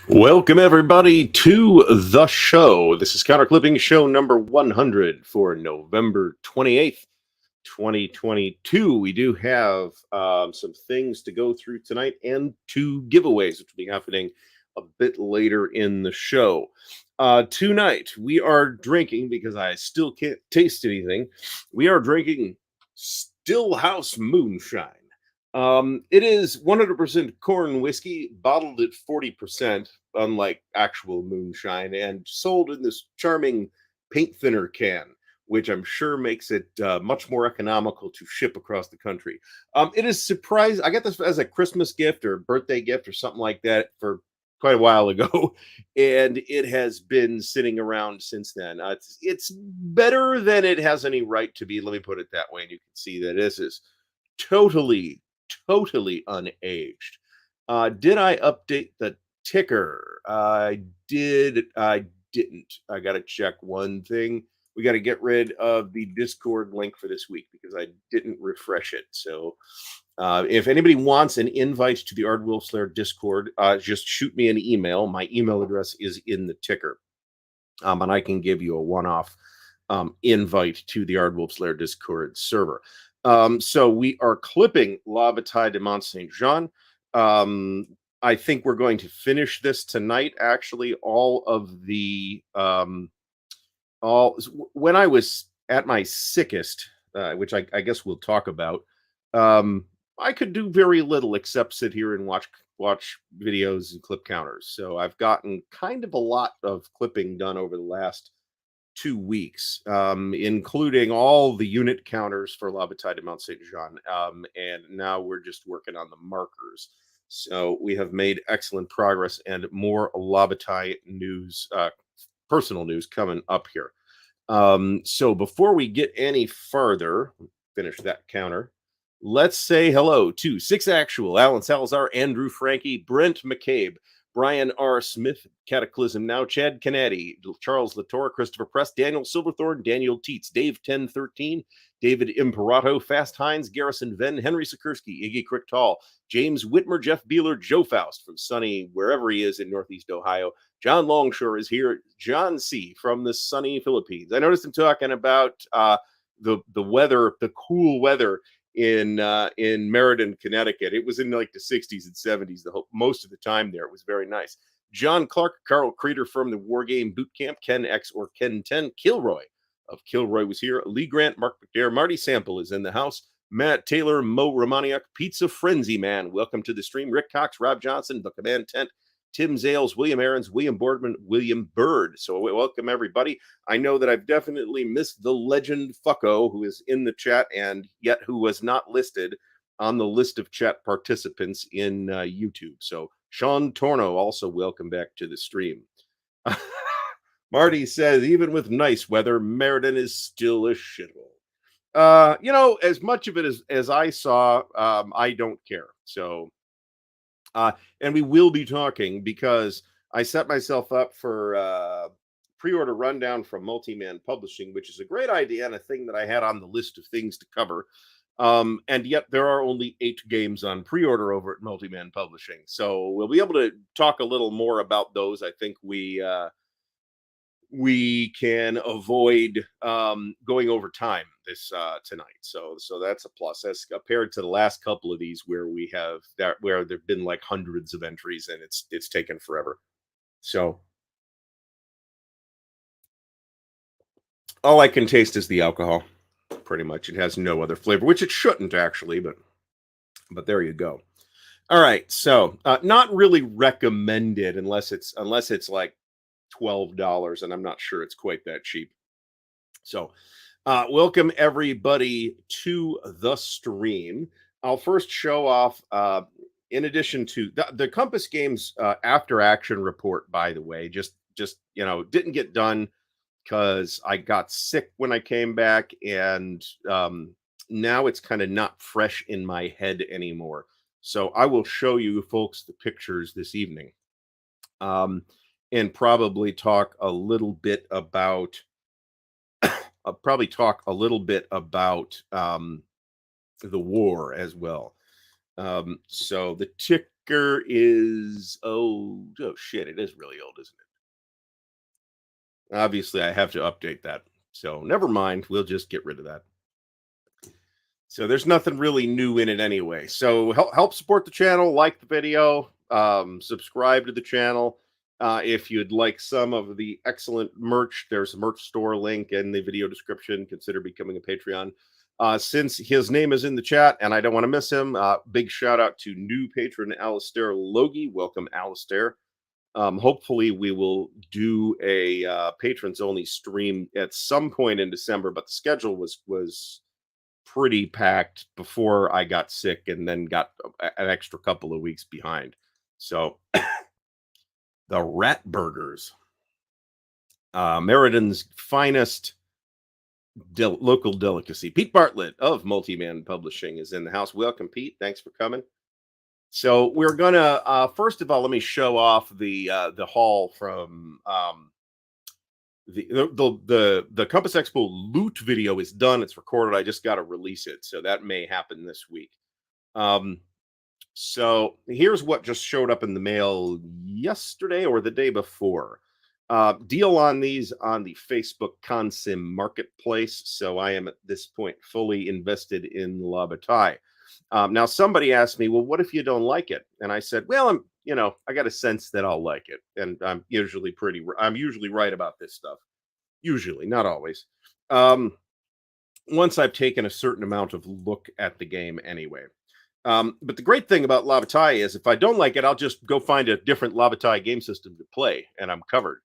Welcome, everybody, to the show. This is Counter Clipping show number 100 for November 28th, 2022. We do have some things to go through tonight and two giveaways, which will be happening a bit later in the show. Tonight, we are drinking, because I still can't taste anything, we are drinking Stillhouse Moonshine. It is 100% corn whiskey, bottled at 40%, unlike actual moonshine, and sold in this charming paint thinner can, which I'm sure makes it much more economical to ship across the country. It is surprising. I got this as a Christmas gift or birthday gift or something like that for quite a while ago, and it has been sitting around since then. It's better than it has any right to be. Let me put it that way, and you can see that this is totally unaged. Did I update the ticker? I did. I didn't. I got to check one thing. We got to get rid of the Discord link for this week because I didn't refresh it. So if anybody wants an invite to the Ardwulf Lair Discord, just shoot me an email. My email address is in the ticker. And I can give you a one-off invite to the Ardwulf Lair Discord server. So we are clipping La Bataille de Mont Saint Jean. I think we're going to finish this tonight. Actually, all of the when I was at my sickest, which I guess we'll talk about, I could do very little except sit here and watch videos and clip counters. So I've gotten kind of a lot of clipping done over the last 2 weeks, including all the unit counters for La Bataille de Mont Saint Jean. And now we're just working on the markers. So we have made excellent progress and more La Bataille news, personal news coming up here. So before we get any further, finish that counter. Let's say hello to Six Actual, Alan Salazar, Andrew Frankie, Brent McCabe, Brian R. Smith, Cataclysm Now, Chad Canady, Charles Latour, Christopher Press, Daniel Silverthorne, Daniel Teets, Dave 1013, David Imperato, Fast Hines, Garrison Venn, Henry Sikorsky, Iggy Cricktal, James Whitmer, Jeff Beeler, Joe Faust from sunny wherever he is in Northeast Ohio. John Longshore is here. John C. from the sunny Philippines. I noticed him talking about the weather, the cool weather in Meriden, Connecticut. It was in like the 60s and 70s most of the time there. It was very nice. John Clark, Carl Creeder from the Wargame Boot Camp, Ken X or Ken 10, Kilroy of Kilroy was here. Lee Grant, Mark McDare, Marty Sample is in the house. Matt Taylor, Mo Romaniak, Pizza Frenzy Man, welcome to the stream. Rick Cox, Rob Johnson, The Command Tent, Tim Zales, William Aarons, William Boardman, William Bird. So welcome, everybody. I know that I've definitely missed the legend Fucko, who is in the chat and yet who was not listed on the list of chat participants in YouTube. So Sean Torno, also welcome back to the stream. Marty says, even with nice weather, Meriden is still a shithole. As much of it as I saw, I don't care. So and we will be talking because I set myself up for pre-order rundown from Multi-Man Publishing, which is a great idea and a thing that I had on the list of things to cover. And yet there are only 8 games on pre-order over at Multi-Man Publishing. So we'll be able to talk a little more about those. I think we can avoid going over time this tonight. So that's a plus as compared to the last couple of these where there've been like hundreds of entries and it's taken forever. So all I can taste is the alcohol. Pretty much, it has no other flavor, which it shouldn't actually, but there you go. All right, so not really recommended unless it's like $12, and I'm not sure it's quite that cheap. So welcome everybody to the stream. I'll first show off, in addition to the Compass Games after action report, by the way, just didn't get done because I got sick when I came back, and now it's kind of not fresh in my head anymore. So I will show you folks the pictures this evening, and probably talk a little bit about the war as well. So the tracker is oh shit, it is really old, isn't it? Obviously, I have to update that. So never mind. We'll just get rid of that. So there's nothing really new in it anyway. So help support the channel, like the video, subscribe to the channel. If you'd like some of the excellent merch, there's a merch store link in the video description. Consider becoming a Patreon. Since his name is in the chat and I don't want to miss him, big shout out to new patron Alistair Logie. Welcome, Alistair. Hopefully, we will do a patrons only stream at some point in December, but the schedule was pretty packed before I got sick and then got an extra couple of weeks behind. So the Rat Burgers, Meriden finest local delicacy. Pete Bartlett of Multiman Publishing is in the house. Welcome, Pete. Thanks for coming. So we're gonna first of all, let me show off the haul from the Compass Expo loot video is done. It's recorded. I just got to release it, so that may happen this week. So here's what just showed up in the mail yesterday or the day before. Deal on these on the Facebook Consim marketplace. So I am at this point fully invested in La Bataille. Now somebody asked me, well, what if you don't like it? And I said, well, I got a sense that I'll like it. And I'm usually right about this stuff. Usually, not always. Once I've taken a certain amount of look at the game anyway. But the great thing about La Bataille is if I don't like it, I'll just go find a different La Bataille game system to play and I'm covered.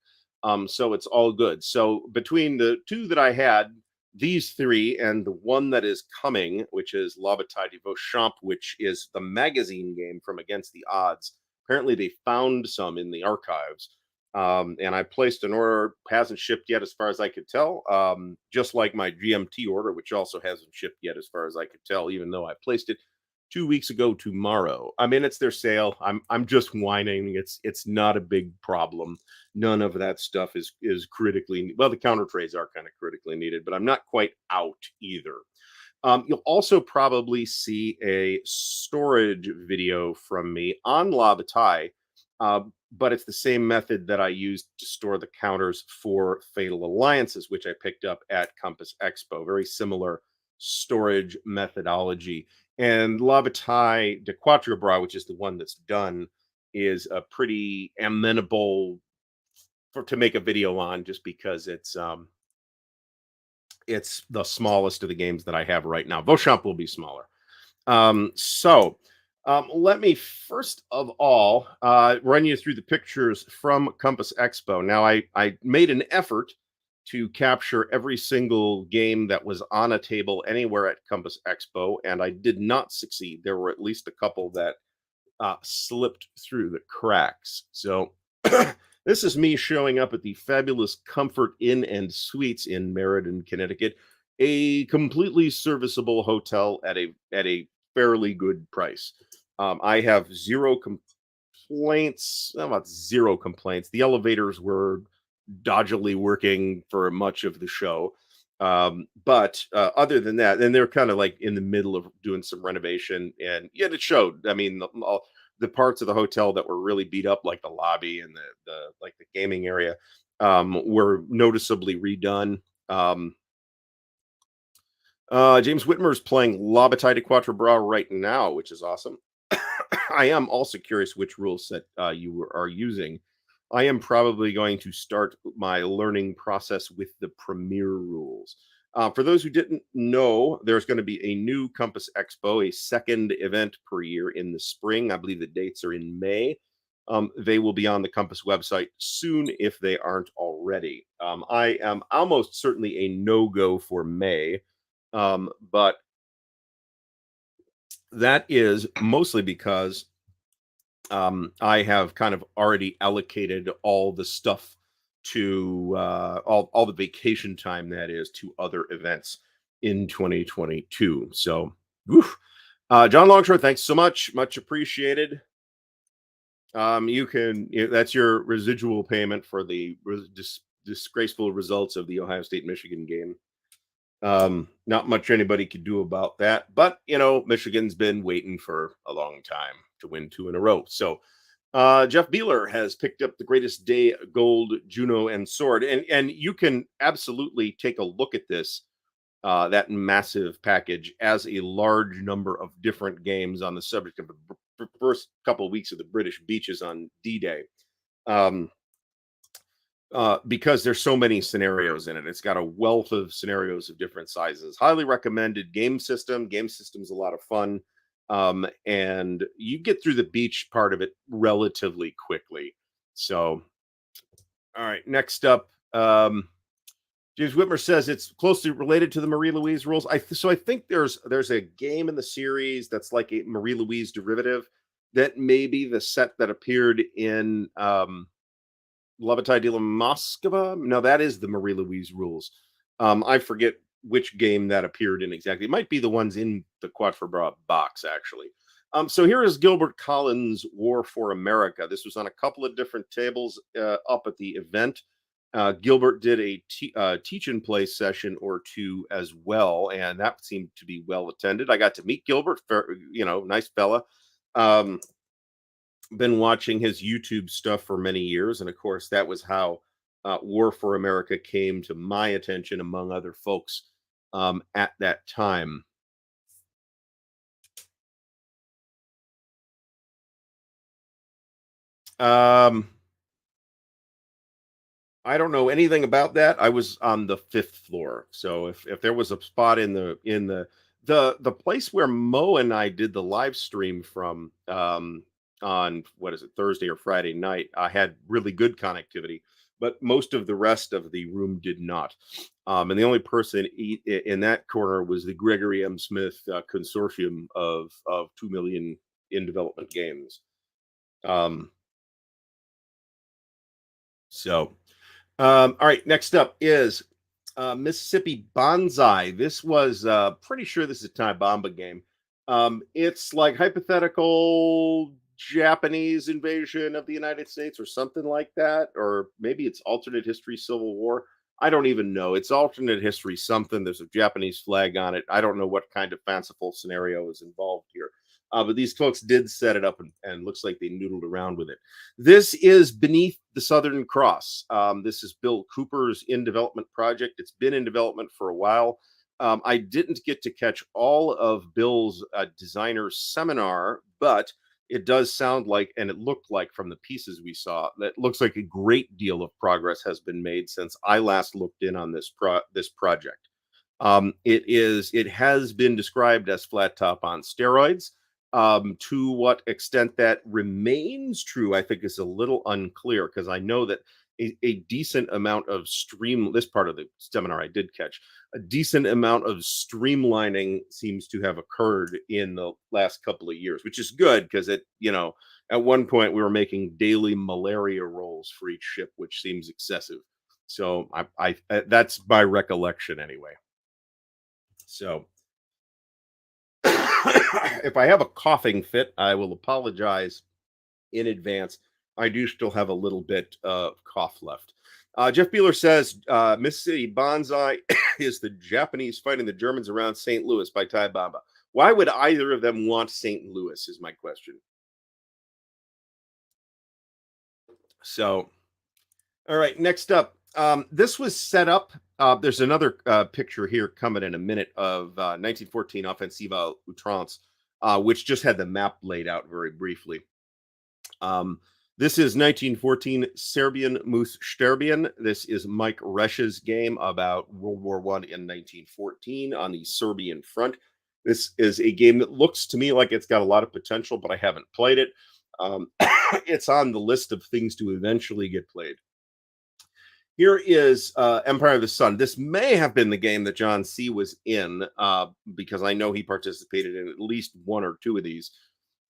So it's all good. So between the two that I had, these three, and the one that is coming, which is La Bataille de Beauchamp, which is the magazine game from Against the Odds. Apparently they found some in the archives. And I placed an order, hasn't shipped yet as far as I could tell. Just like my GMT order, which also hasn't shipped yet as far as I could tell, even though I placed it 2 weeks ago tomorrow. I mean, it's their sale. I'm just whining. It's not a big problem. None of that stuff is critically, well, the counter trays are kind of critically needed, but I'm not quite out either. You'll also probably see a storage video from me on La Bataille, but it's the same method that I used to store the counters for Fatal Alliances, which I picked up at Compass Expo. Very similar storage methodology. And La Bataille de Quatre Bras, which is the one that's done, is a pretty amenable to make a video on, just because it's the smallest of the games that I have right now. Beauchamp will be smaller. Let me first of all run you through the pictures from Compass Expo. Now, I made an effort to capture every single game that was on a table anywhere at Compass Expo, and I did not succeed. There were at least a couple that slipped through the cracks. So this is me showing up at the fabulous Comfort Inn and Suites in Meriden, Connecticut, a completely serviceable hotel at a fairly good price. I have zero complaints. About zero complaints. The elevators were dodgily working for much of the show. But other than that, and they're kind of like in the middle of doing some renovation, and yet it showed. I mean, the parts of the hotel that were really beat up, like the lobby and the gaming area, were noticeably redone. James Whitmer is playing La Bataille de Quatre Bras right now, which is awesome. I am also curious which rule set you are using. I am probably going to start my learning process with the Premier rules. For those who didn't know, there's going to be a new Compass Expo, a second event per year in the spring. I believe the dates are in May. They will be on the Compass website soon if they aren't already. I am almost certainly a no-go for May, but that is mostly because I have kind of already allocated all the stuff to all the vacation time, that is, to other events in 2022. So, John Longshore, thanks so much appreciated. That's your residual payment for the disgraceful results of the Ohio State Michigan game. Not much anybody could do about that, but Michigan's been waiting for a long time. to win 2 in a row. So Jeff Beeler has picked up the Greatest Day Gold, Juno, and Sword, and you can absolutely take a look at this that massive package as a large number of different games on the subject of the first couple of weeks of the British beaches on D-Day. Because there's so many scenarios in it. It's got a wealth of scenarios of different sizes. Highly recommended game system. Game system's a lot of fun. And you get through the beach part of it relatively quickly. So, all right, next up, James Whitmer says it's closely related to the Marie Louise rules. So I think there's a game in the series that's like a Marie Louise derivative that may be the set that appeared in Levitai de la Moskva. No, that is the Marie Louise rules. I forget which game that appeared in exactly. It might be the ones in the Quatre Bras box, actually. So here is Gilbert Collins' War for America. This was on a couple of different tables up at the event. Gilbert did a teach and play session or two as well, and that seemed to be well attended. I got to meet Gilbert, nice fella. Been watching his YouTube stuff for many years, and of course, that was how War for America came to my attention, among other folks, at that time. I don't know anything about that. I was on the 5th floor, so if there was a spot in the place where Mo and I did the live stream from on what is it, Thursday or Friday night, I had really good connectivity, but most of the rest of the room did not. And the only person in that corner was the Gregory M. Smith consortium of 2 million in development games. All right, next up is Mississippi Bonsai. This was pretty sure this is a Ty Bomba game. It's like hypothetical Japanese invasion of the United States or something like that, or maybe it's alternate history Civil War. I don't even know. It's alternate history something. There's a Japanese flag on it. I don't know what kind of fanciful scenario is involved here. But these folks did set it up and looks like they noodled around with it. This is Beneath the Southern Cross. This is Bill Cooper's in development project. It's been in development for a while. I didn't get to catch all of Bill's designer seminar, but it does sound like, and it looked like from the pieces we saw, that looks like a great deal of progress has been made since I last looked in on this project. It has been described as flat top on steroids. To what extent that remains true, I think is a little unclear, because I know that a decent amount of this part of the seminar I did catch, a decent amount of streamlining seems to have occurred in the last couple of years, which is good because at one point we were making daily malaria rolls for each ship, which seems excessive. So I that's my recollection anyway. So if I have a coughing fit, I will apologize in advance. I do still have a little bit of cough left. Jeff Beeler says Mississippi Bonsai is the Japanese fighting the Germans around St. Louis by Ty Baba. Why would either of them want St. Louis is my question. So, all right, next up. This was set up. There's another picture here coming in a minute of 1914 Offensiva Outrance, which just had the map laid out very briefly. This is 1914 Serbian Mus Sterbian. This is Mike Resch's game about World War I in 1914 on the Serbian front. This is a game that looks to me like it's got a lot of potential, but I haven't played it. It's on the list of things to eventually get played. Here is Empire of the Sun. This may have been the game that John C. was in, because I know he participated in at least one or two of these.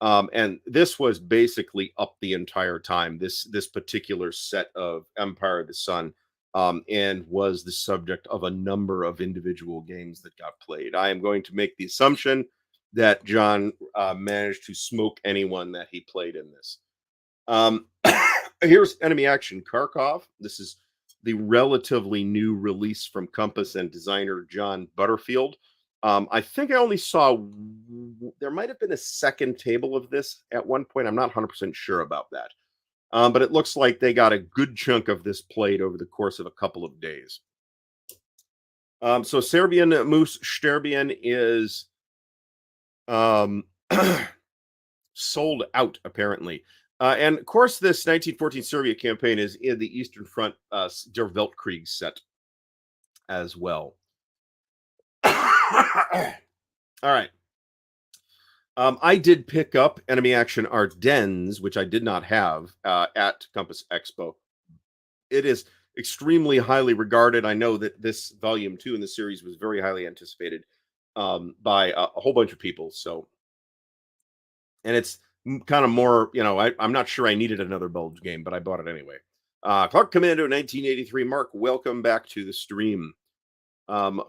And this was basically up the entire time, this particular set of Empire of the Sun, and was the subject of a number of individual games that got played. I am going to make the assumption that John managed to smoke anyone that he played in this. Here's Enemy Action Kharkov. This is the relatively new release from Compass and designer John Butterfield. I think I only saw there might have been a second table of this at one point. I'm not 100% sure about that. But it looks like they got a good chunk of this played over the course of a couple of days. So Serbian Moose Sterbian is um, sold out, apparently. And of course, this 1914 Serbia campaign is in the Eastern Front Der Weltkrieg set as well. All right. I did pick up Enemy Action Ardennes, which I did not have at Compass Expo. It is extremely highly regarded. I know that this volume 2 in the series was very highly anticipated by a whole bunch of people. So, and it's kind of more, I'm not sure I needed another Bulge game, but I bought it anyway. Clark Commando 1983. Mark, welcome back to the stream.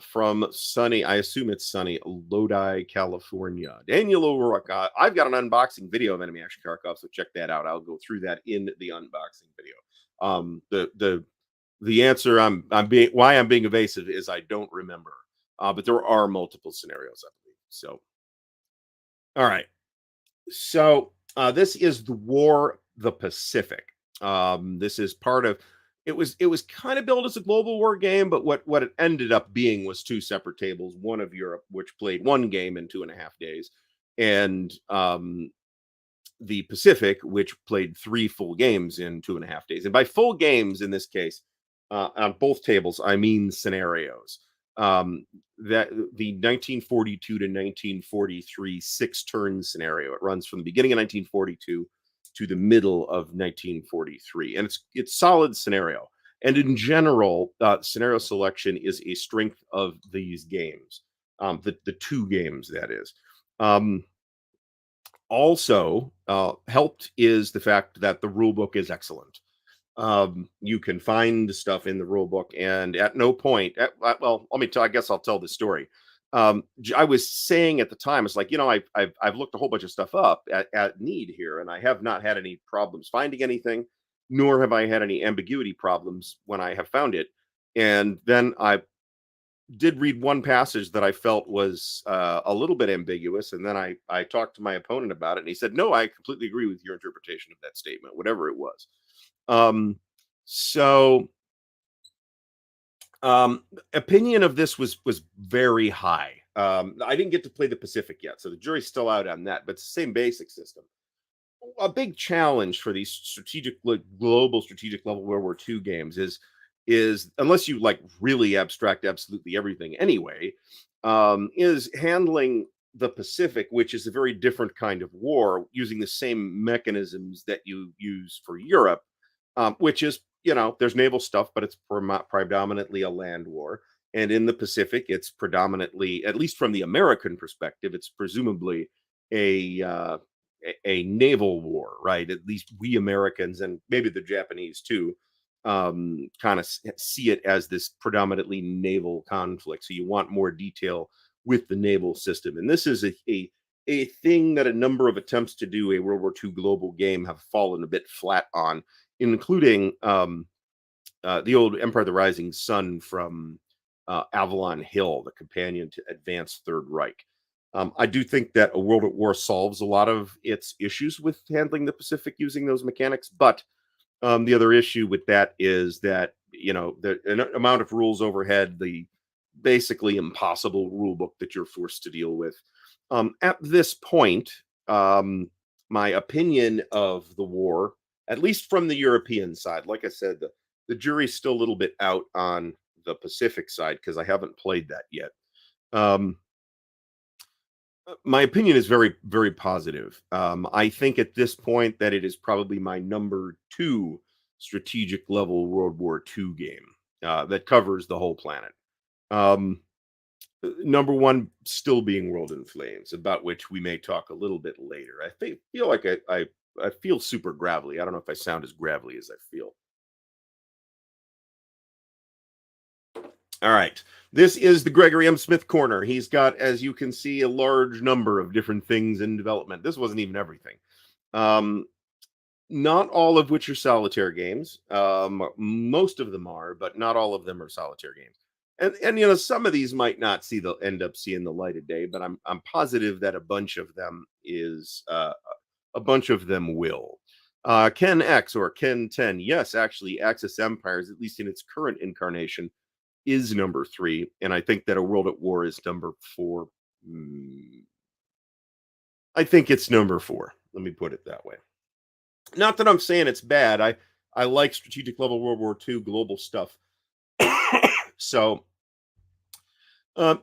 From sunny, I assume it's sunny, Lodi, California. Daniel O'Rourke, I've got an unboxing video of Enemy Action Kharkov, so check that out. I'll go through that in the unboxing video. The answer why I'm being evasive is I don't remember. But there are multiple scenarios, I believe. So, all right. So this is the War the Pacific. This is part of it was kind of billed as a global war game, but what it ended up being was two separate tables, one of Europe, which played one game in 2.5 days, and the Pacific, which played 3 full games in 2.5 days. And by full games in this case, on both tables, I mean scenarios. That the 1942 to 1943 6-turn scenario. It runs from the beginning of 1942 to the middle of 1943, and it's solid scenario. And in general, scenario selection is a strength of these games. The 2 games, that is. Also, helped is the fact that the rule book is excellent. You can find stuff in the rule book, and at no point, well, I guess I'll tell the story. I was saying at the time, it's like, I've looked a whole bunch of stuff up at need here, and I have not had any problems finding anything, nor have I had any ambiguity problems when I have found it. And then I did read one passage that I felt was a little bit ambiguous, and then I talked to my opponent about it, and he said, "No, I completely agree with your interpretation of that statement, whatever it was." So opinion of this was very high. I didn't get to play the Pacific yet, so the jury's still out on that, but it's the same basic system. A big challenge for these global strategic level World War II games is unless you like really abstract absolutely everything anyway, is handling the Pacific, which is a very different kind of war, using the same mechanisms that you use for Europe, which is, there's naval stuff, but it's predominantly a land war. And in the Pacific, it's predominantly, at least from the American perspective, it's presumably a naval war, right? At least we Americans, and maybe the Japanese too, kind of see it as this predominantly naval conflict. So you want more detail with the naval system. And this is a thing that a number of attempts to do a World War II global game have fallen a bit flat on, including the old Empire of the Rising Sun from Avalon Hill, the companion to Advanced Third Reich. I do think that a World at War solves a lot of its issues with handling the Pacific using those mechanics, but the other issue with that is that, the amount of rules overhead, the basically impossible rule book that you're forced to deal with. At this point, my opinion of the war, at least from the European side, like I said, the jury's still a little bit out on the Pacific side because I haven't played that yet. My opinion is very, very positive. I think at this point that it is probably my number 2 strategic level World War II game that covers the whole planet. Number 1 still being World in Flames, about which we may talk a little bit later. I feel like I feel super gravelly. I don't know if I sound as gravelly as I feel. All right. This is the Gregory M. Smith Corner. He's got, as you can see, a large number of different things in development. This wasn't even everything. Not all of which are solitaire games. Most of them are, but not all of them are solitaire games. And some of these might not end up seeing the light of day, but I'm positive that a bunch of them will. Ken X or Ken 10, yes, actually, Axis Empires, at least in its current incarnation, is number 3, and I think that A World at War is number 4. Mm, I think it's number 4. Let me put it that way. Not that I'm saying it's bad. I like strategic level World War II global stuff. so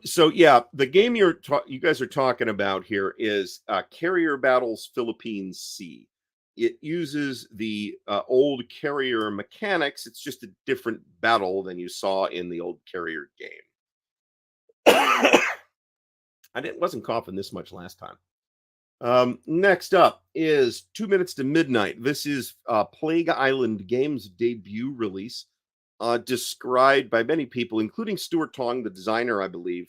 so yeah, the game you guys are talking about here is Carrier Battles Philippines Sea. It uses the old carrier mechanics. It's just a different battle than you saw in the old carrier game. Wasn't coughing this much last time. Next up is 2 Minutes to Midnight. This is Plague Island Games' debut release, described by many people, including Stuart Tong, the designer, I believe,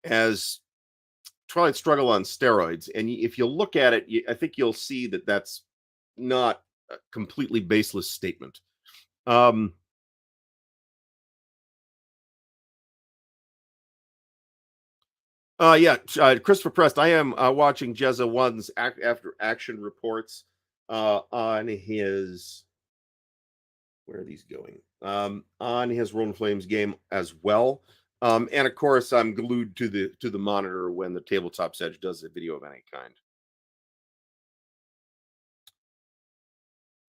as Twilight Struggle on steroids. And if you look at it, I think you'll see that that's not a completely baseless statement. Christopher Prest. I am watching Jezza One's after action reports on his. Where are these going? On his Roll and Flames game as well. And of course, I'm glued to the monitor when the Tabletop Edge does a video of any kind.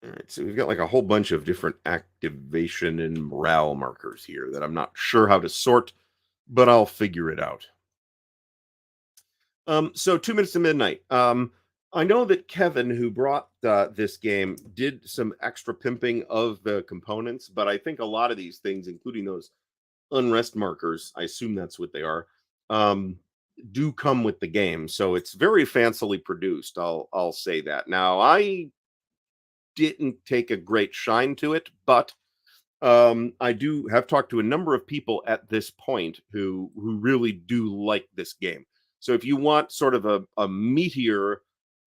All right, so we've got like a whole bunch of different activation and morale markers here that I'm not sure how to sort, but I'll figure it out. So 2 Minutes to Midnight. I know that Kevin, who brought this game, did some extra pimping of the components, but I think a lot of these things, including those unrest markers, I assume that's what they are, do come with the game. So it's very fancily produced. I'll say that. Now, I didn't take a great shine to it, but I do have talked to a number of people at this point who really do like this game. So if you want sort of a meatier,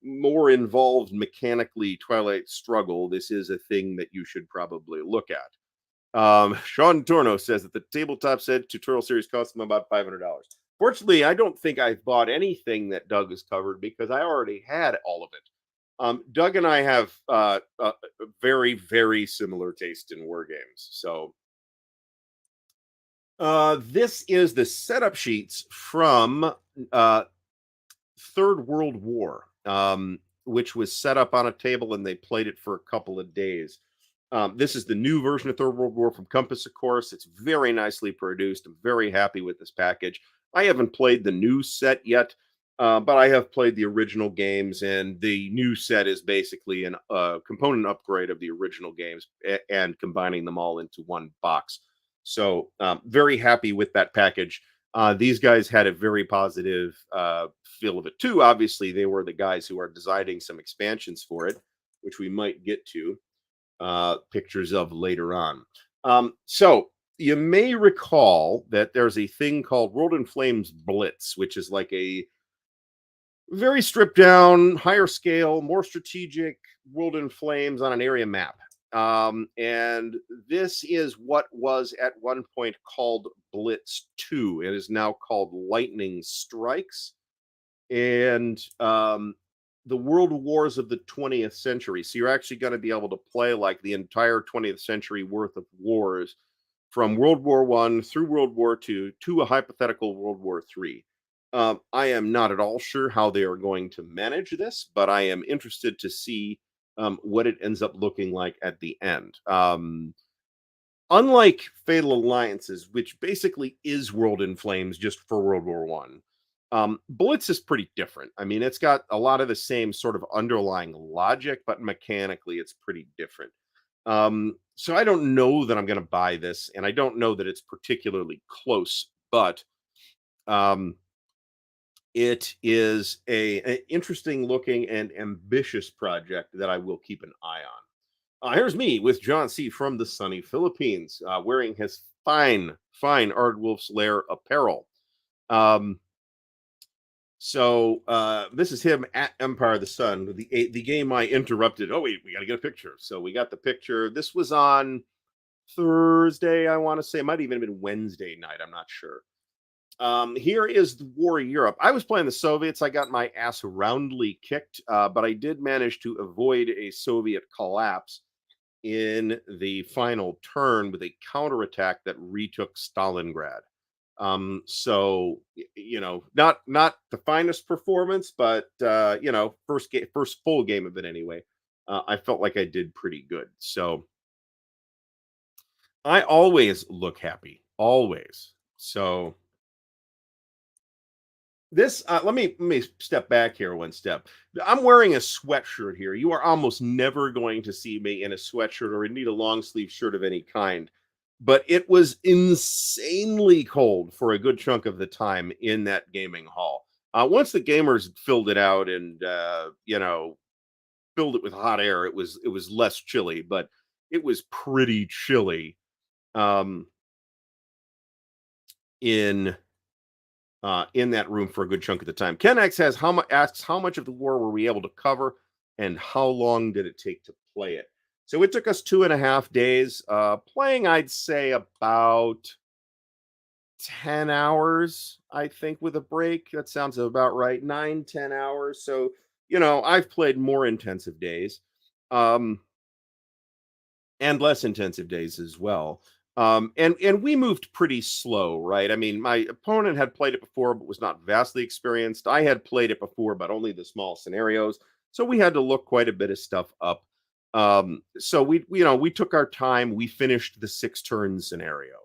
more involved mechanically Twilight Struggle, this is a thing that you should probably look at. Sean Torno says that the Tabletop Edge tutorial series cost them about $500. Fortunately, I don't think I've bought anything that Doug has covered because I already had all of it. Doug and I have a very, very similar taste in war games. So this is the setup sheets from Third World War, which was set up on a table and they played it for a couple of days. This is the new version of Third World War from Compass, of course. It's very nicely produced. I'm very happy with this package. I haven't played the new set yet, but I have played the original games, and the new set is basically a component upgrade of the original games and combining them all into one box. So very happy with that package. These guys had a very positive feel of it too. Obviously, they were the guys who are designing some expansions for it, which we might get to pictures of later on. So you may recall that there's a thing called World in Flames Blitz, which is like a very stripped down, higher scale, more strategic World in Flames on an area map. And this is what was at one point called Blitz 2. It is now called Lightning Strikes. And the world wars of the 20th century. So you're actually going to be able to play like the entire 20th century worth of wars from World War I through World War II to a hypothetical World War III. I am not at all sure how they are going to manage this, but I am interested to see what it ends up looking like at the end. Unlike Fatal Alliances, which basically is World in Flames just for World War One, Blitz is pretty different. I mean, it's got a lot of the same sort of underlying logic, but mechanically, it's pretty different. So I don't know that I'm going to buy this, and I don't know that it's particularly close, but it is an interesting looking and ambitious project that I will keep an eye on. Here's me with John C. from the sunny Philippines, wearing his fine Ardwulf's Lair apparel. So this is him at Empire of the Sun, the game I interrupted. Oh wait, we got to get a picture. So we got the picture. This was on Thursday, I want to say. It might even have been Wednesday night. I'm not sure. Here is the War of Europe. I was playing the Soviets. I got my ass roundly kicked, but I did manage to avoid a Soviet collapse in the final turn with a counterattack that retook Stalingrad. Not the finest performance, but first full game of it anyway. I felt like I did pretty good. So I always look happy, always. So this let me step back here one step. I'm wearing a sweatshirt here. You are almost never going to see me in a sweatshirt or indeed a long sleeve shirt of any kind. But it was insanely cold for a good chunk of the time in that gaming hall. Once the gamers filled it out and filled it with hot air, it was less chilly, but it was pretty chilly um, in in that room for a good chunk of the time. Ken X has asks how much of the war were we able to cover, and how long did it take to play it? So it took us 2.5 days. Playing, I'd say about 10 hours, I think, with a break. That sounds about right. 9, 10 hours. So I've played more intensive days. Um, and less intensive days as well. And we moved pretty slow, right? I mean, my opponent had played it before, but was not vastly experienced. I had played it before, but only the small scenarios, so we had to look quite a bit of stuff up. So we took our time. We finished the 6 turn scenario.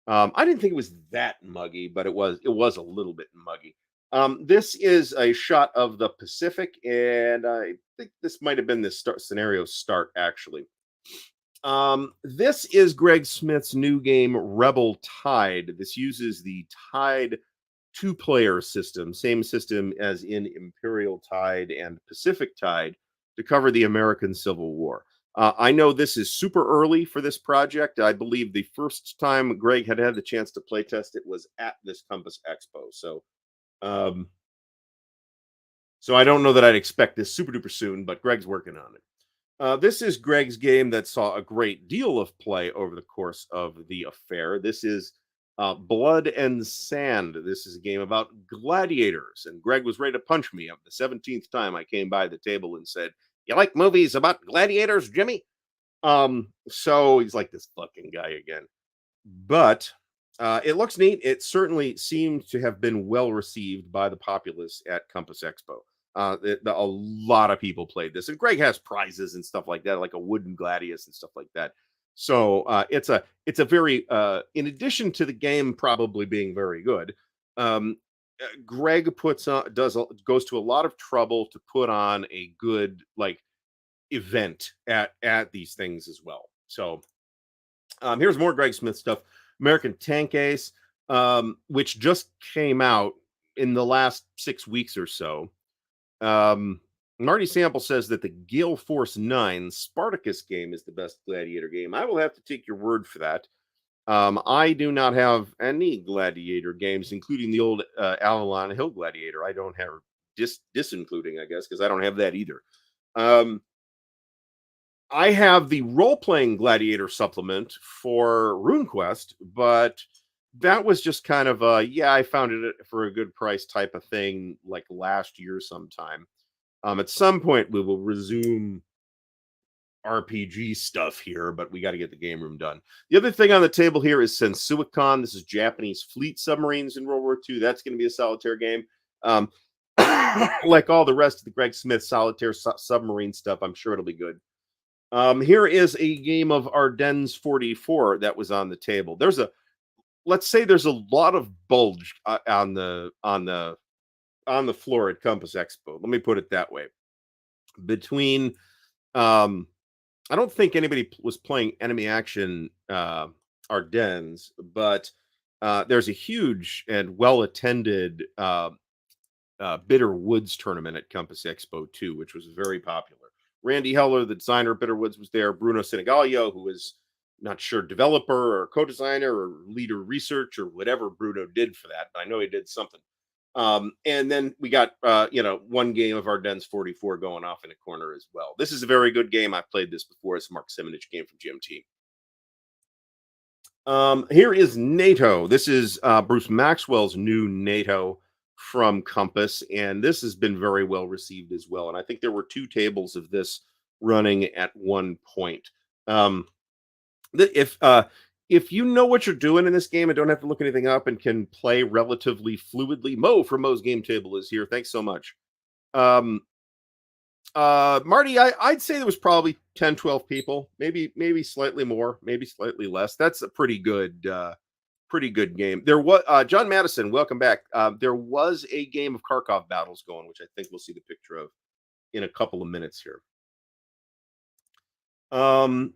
I didn't think it was that muggy, but it was a little bit muggy. This is a shot of the Pacific, and I think this might have been the scenario start actually. This is Greg Smith's new game, Rebel Tide. This uses the Tide two-player system, same system as in Imperial Tide and Pacific Tide, to cover the American Civil War. I know this is super early for this project. I believe the first time Greg had the chance to play test it was at this Compass Expo. Um, so I don't know that I'd expect this super duper soon, but Greg's working on it. This is Greg's game that saw a great deal of play over the course of the affair. This is Blood and Sand. This is a game about gladiators, and Greg was ready to punch me up the 17th time I came by the table and said, "You like movies about gladiators, Jimmy?" So he's like, this fucking guy again. But it looks neat. It certainly seems to have been well received by the populace at Compass Expo. A lot of people played this, and Greg has prizes and stuff like that, like a wooden gladius and stuff like that. So it's a very in addition to the game probably being very good. Greg goes to a lot of trouble to put on a good like event at these things as well. So here's more Greg Smith stuff. American Tank Ace, which just came out in the last 6 weeks or so. Marty Sample says that the Gale Force 9 Spartacus game is the best gladiator game. I will have to take your word for that. I do not have any gladiator games, including the old Avalon Hill Gladiator. I don't have disincluding, I guess, because I don't have that either. I have the role-playing gladiator supplement for RuneQuest, but that was just kind of I found it for a good price type of thing like last year sometime. At some point we will resume RPG stuff here, but we got to get the game room done. The other thing on the table here is Sensuicon. This is Japanese fleet submarines in World War II. That's going to be a solitaire game. Like all the rest of the Greg Smith solitaire submarine stuff, I'm sure it'll be good. Here is a game of Ardennes 44 that was on the table. Let's say there's a lot of bulge on the floor at Compass Expo. Let me put it that way. Between, I don't think anybody was playing enemy action Ardennes, but there's a huge and well attended Bitter Woods tournament at Compass Expo 2, which was very popular. Randy Heller, the designer of Bitter Woods, was there. Bruno Senegalio, who was not sure developer or co-designer or leader research or whatever Bruno did for that, but I know he did something. And then we got one game of Ardennes 44 going off in a corner as well. This is a very good game. I've played this before. It's a Mark Simonich game from GMT. Here is NATO. This is Bruce Maxwell's new NATO from Compass, and this has been very well received as well. And I think there were two tables of this running at one point. Um, if you know what you're doing in this game and don't have to look anything up and can play relatively fluidly, Mo from Mo's Game Table is here. Thanks so much. Um, Marty, I'd say there was probably 10, 12 people, maybe slightly more, maybe slightly less. That's a pretty good game. There was John Madison, welcome back. There was a game of Kharkov battles going, which I think we'll see the picture of in a couple of minutes here.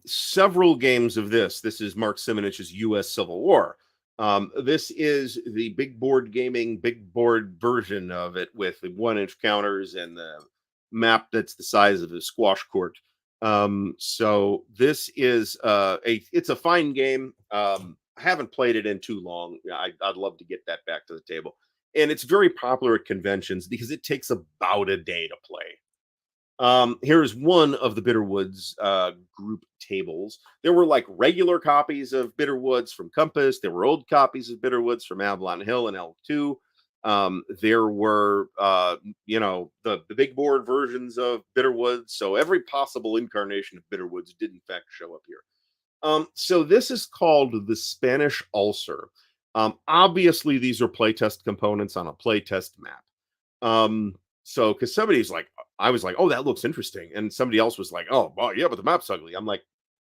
Several games of this. This is Mark Simonich's U.S. Civil War. This is the big board gaming, big board version of it with the 1-inch counters and the map that's the size of a squash court. So this is it's a fine game. I haven't played it in too long. I'd love to get that back to the table. And it's very popular at conventions because it takes about a day to play. Here's one of the Bitterwoods group tables. There were like regular copies of Bitterwoods from Compass. There were old copies of Bitterwoods from Avalon Hill and L2. There were, the big board versions of Bitterwoods. So every possible incarnation of Bitterwoods did in fact show up here. So this is called the Spanish Ulcer. Obviously, these are playtest components on a playtest map. So because I was like, oh, that looks interesting. And somebody else was like, oh, well, yeah, but the map's ugly. I'm like,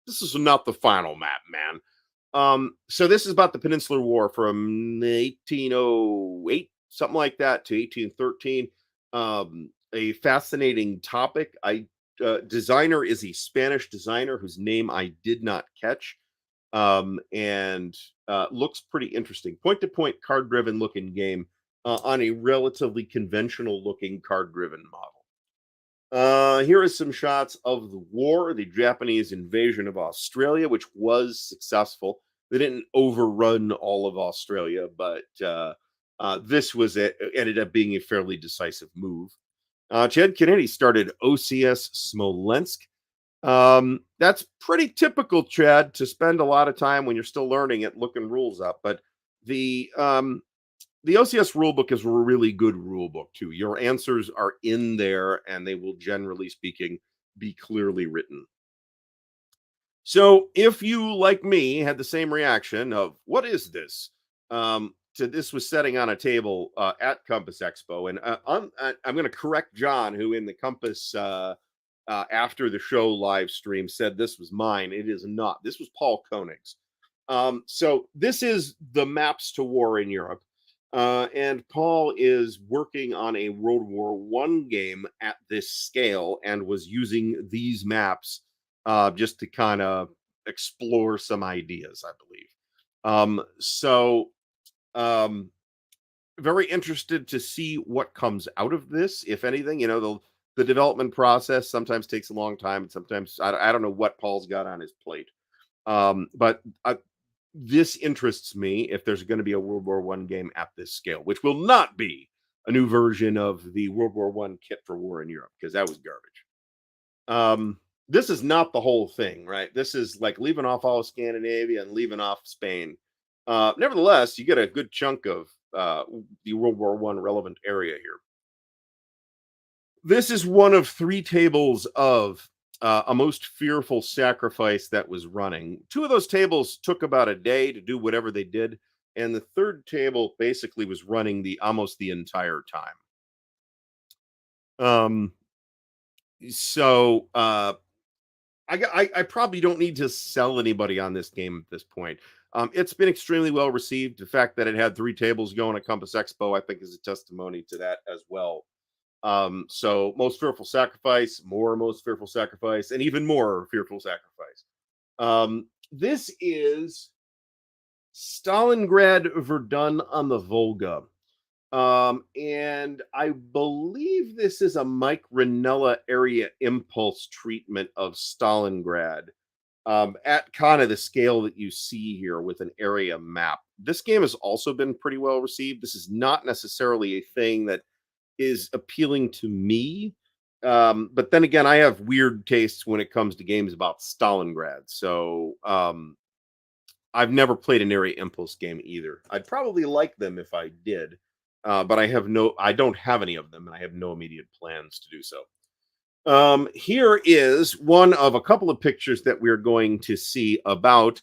this is not the final map, man. So this is about the Peninsular War from 1808, something like that, to 1813. A fascinating topic. Designer is a Spanish designer whose name I did not catch. And looks pretty interesting. Point-to-point card-driven looking game on a relatively conventional looking card-driven model. Here are some shots of the war, the Japanese invasion of Australia, which was successful. They didn't overrun all of Australia, but this was ended up being a fairly decisive move. Chad Kennedy started OCS Smolensk. That's pretty typical, Chad, to spend a lot of time when you're still learning it, looking rules up. But the OCS rulebook is a really good rulebook too. Your answers are in there, and they will, generally speaking, be clearly written. So, if you, like me, had the same reaction of "What is this?" To this was setting on a table at Compass Expo, and I'm going to correct John, who in the Compass after the show live stream said this was mine. It is not. This was Paul Koenig's. So this is the maps to war in Europe. And Paul is working on a World War I game at this scale and was using these maps just to kind of explore some ideas, I believe. Very interested to see what comes out of this, if anything. The development process sometimes takes a long time, and sometimes I don't know what Paul's got on his plate. But this interests me if there's going to be a World War I game at this scale, which will not be a new version of the World War I kit for war in Europe, because that was garbage. This is not the whole thing, right? This is like leaving off all of Scandinavia and leaving off Spain. Nevertheless, you get a good chunk of the World War I relevant area here. This is one of three tables of a most fearful sacrifice that was running. Two of those tables took about a day to do whatever they did, and the third table basically was running almost the entire time. I probably don't need to sell anybody on this game at this point. It's been extremely well received. The fact that it had three tables going at Compass Expo, I think, is a testimony to that as well. So most fearful sacrifice, more most fearful sacrifice, and even more fearful sacrifice. This is Stalingrad Verdun on the Volga. And I believe this is a Mike Ranella area impulse treatment of Stalingrad at kind of the scale that you see here with an area map. This game has also been pretty well received. This is not necessarily a thing that is appealing to me. But then again, I have weird tastes when it comes to games about Stalingrad. So I've never played an area impulse game either. I'd probably like them if I did, but I don't have any of them, and I have no immediate plans to do so. Here is one of a couple of pictures that we're going to see about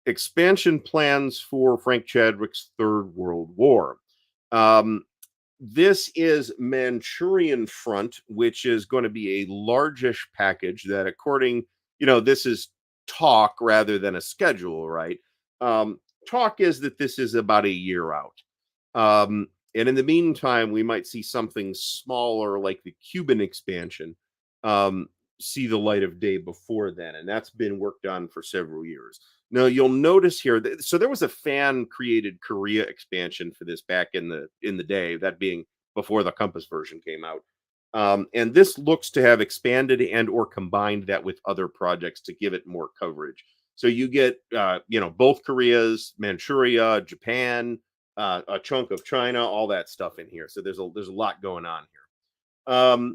expansion plans for Frank Chadwick's Third World War. Um, this is Manchurian Front, which is going to be a largish package that, according, this is talk rather than a schedule, right? Um, Talk is that this is about a year out. And in the meantime, we might see something smaller like the Cuban expansion um, see the light of day before then. And that's been worked on for several years. Now you'll notice here that so there was a fan created Korea expansion for this back in the day, that being before the Compass version came out. And this looks to have expanded and or combined that with other projects to give it more coverage. So you get both Koreas, Manchuria, Japan, a chunk of China, all that stuff in here. So there's a lot going on here.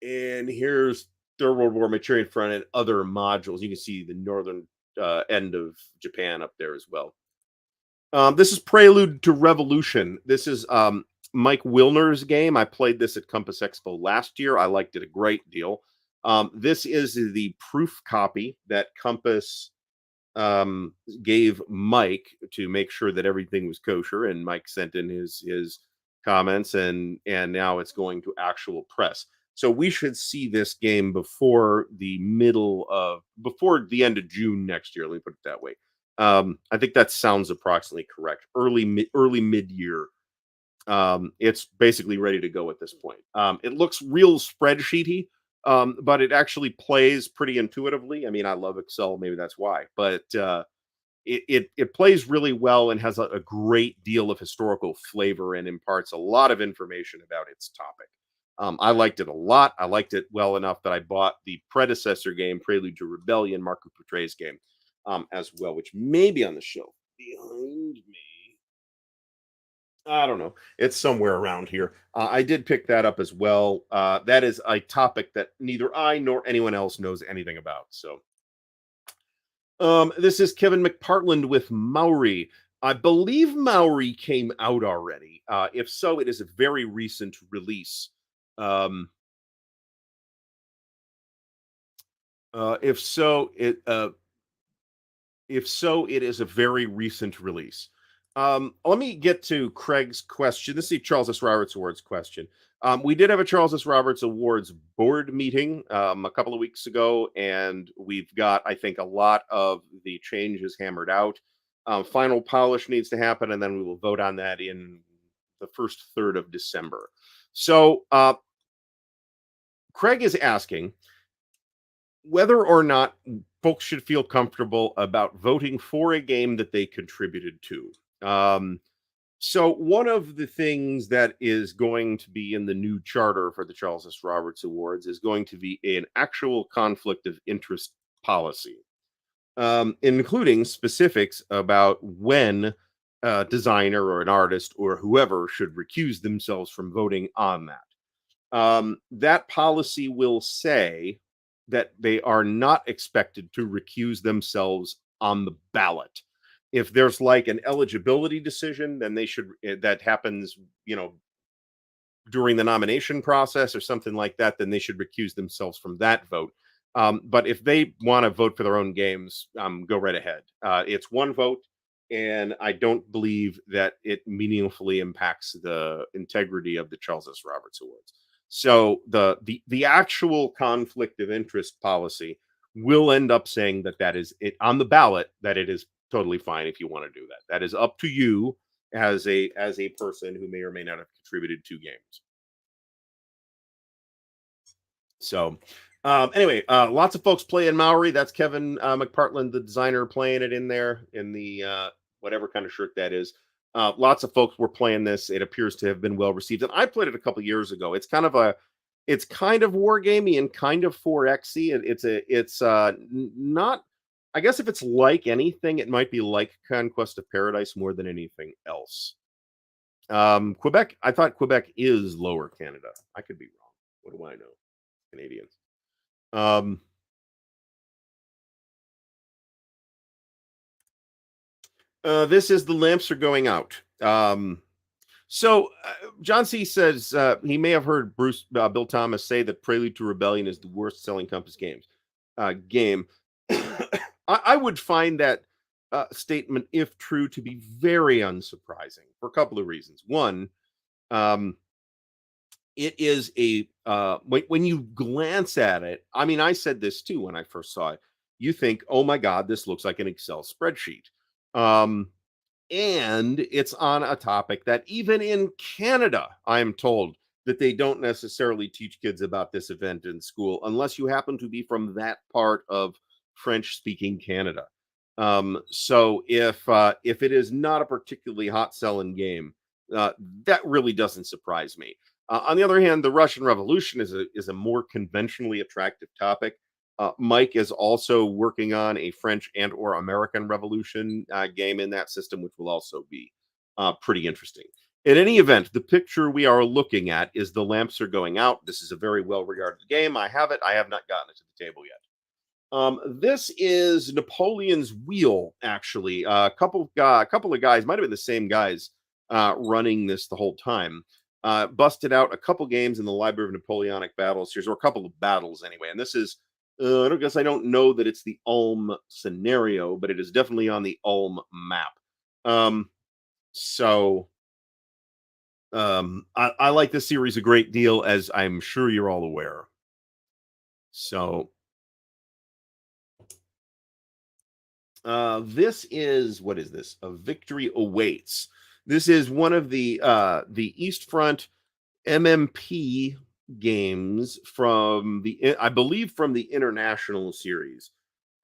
And here's Third World War Manchurian Front and other modules. You can see the northern end of Japan up there as well. This is Prelude to Revolution. This is Mike Wilner's game. I played this at Compass Expo last year. I liked it a great deal. This is the proof copy that Compass gave Mike to make sure that everything was kosher, and Mike sent in his comments, and now it's going to actual press. So we should see this game before the end of June next year. Let me put it that way. I think that sounds approximately correct. Early mid year. It's basically ready to go at this point. It looks real spreadsheety, but it actually plays pretty intuitively. I mean, I love Excel, maybe that's why, but it plays really well and has a great deal of historical flavor and imparts a lot of information about its topic. I liked it a lot. I liked it well enough that I bought the predecessor game, Prelude to Rebellion, Marco Portre's game, as well, which may be on the shelf behind me. I don't know. It's somewhere around here. I did pick that up as well. That is a topic that neither I nor anyone else knows anything about. So, this is Kevin McPartland with Maori. I believe Maori came out already. If so, it is a very recent release. Um, if so, it is a very recent release. Let me get to Craig's question. This is the Charles S. Roberts Awards question. We did have a Charles S. Roberts Awards board meeting a couple of weeks ago, and we've got, I think, a lot of the changes hammered out. Final polish needs to happen, and then we will vote on that in the first third of December. So, Craig is asking whether or not folks should feel comfortable about voting for a game that they contributed to. So one of the things that is going to be in the new charter for the Charles S. Roberts Awards is going to be an actual conflict of interest policy, including specifics about when a designer or an artist or whoever should recuse themselves from voting on that. That policy will say that they are not expected to recuse themselves on the ballot. If there's like an eligibility decision, then that happens, during the nomination process or something like that, then they should recuse themselves from that vote. But if they want to vote for their own games, go right ahead. It's one vote, and I don't believe that it meaningfully impacts the integrity of the Charles S. Roberts Awards. So the actual conflict of interest policy will end up saying that is it on the ballot, that it is totally fine if you want to do that. That is up to you as a person who may or may not have contributed to games. So anyway, lots of folks playing Maori. That's Kevin McPartland, the designer, playing it in there in the whatever kind of shirt that is. Lots of folks were playing this. It appears to have been well received, and I played it a couple years ago. It's kind of wargamey and kind of 4Xy. Not. I guess if it's like anything, it might be like Conquest of Paradise more than anything else. Quebec. I thought Quebec is Lower Canada. I could be wrong. What do I know? Canadians. Um, This is the lamps are going out. John C says he may have heard Bill Thomas say that Prelude to Rebellion is the worst selling Compass games game. I would find that statement, if true, to be very unsurprising for a couple of reasons. One, um, it is a when you glance at it. I mean, I said this too when I first saw it. You think, oh my God, this looks like an Excel spreadsheet. Um, and it's on a topic that even in Canada, I am told that they don't necessarily teach kids about this event in school unless you happen to be from that part of French speaking Canada. If it is not a particularly hot selling game, uh, that really doesn't surprise me. On the other hand, the Russian Revolution is a more conventionally attractive topic. Mike is also working on a French and or American Revolution game in that system, which will also be pretty interesting. In any event, the picture we are looking at is the lamps are going out. This is a very well regarded game. I have it. I have not gotten it to the table yet. This is Napoleon's Wheel. Actually, a couple of guys, might have been the same guys, running this the whole time. Busted out a couple games in the Library of Napoleonic Battles series, or a couple of battles anyway. And this is, I don't know that it's the Ulm scenario, but it is definitely on the Ulm map. Um, so I like this series a great deal, as I'm sure you're all aware. So this is, what is this? A Victory Awaits. This is one of the East Front MMP games from I believe from the International series.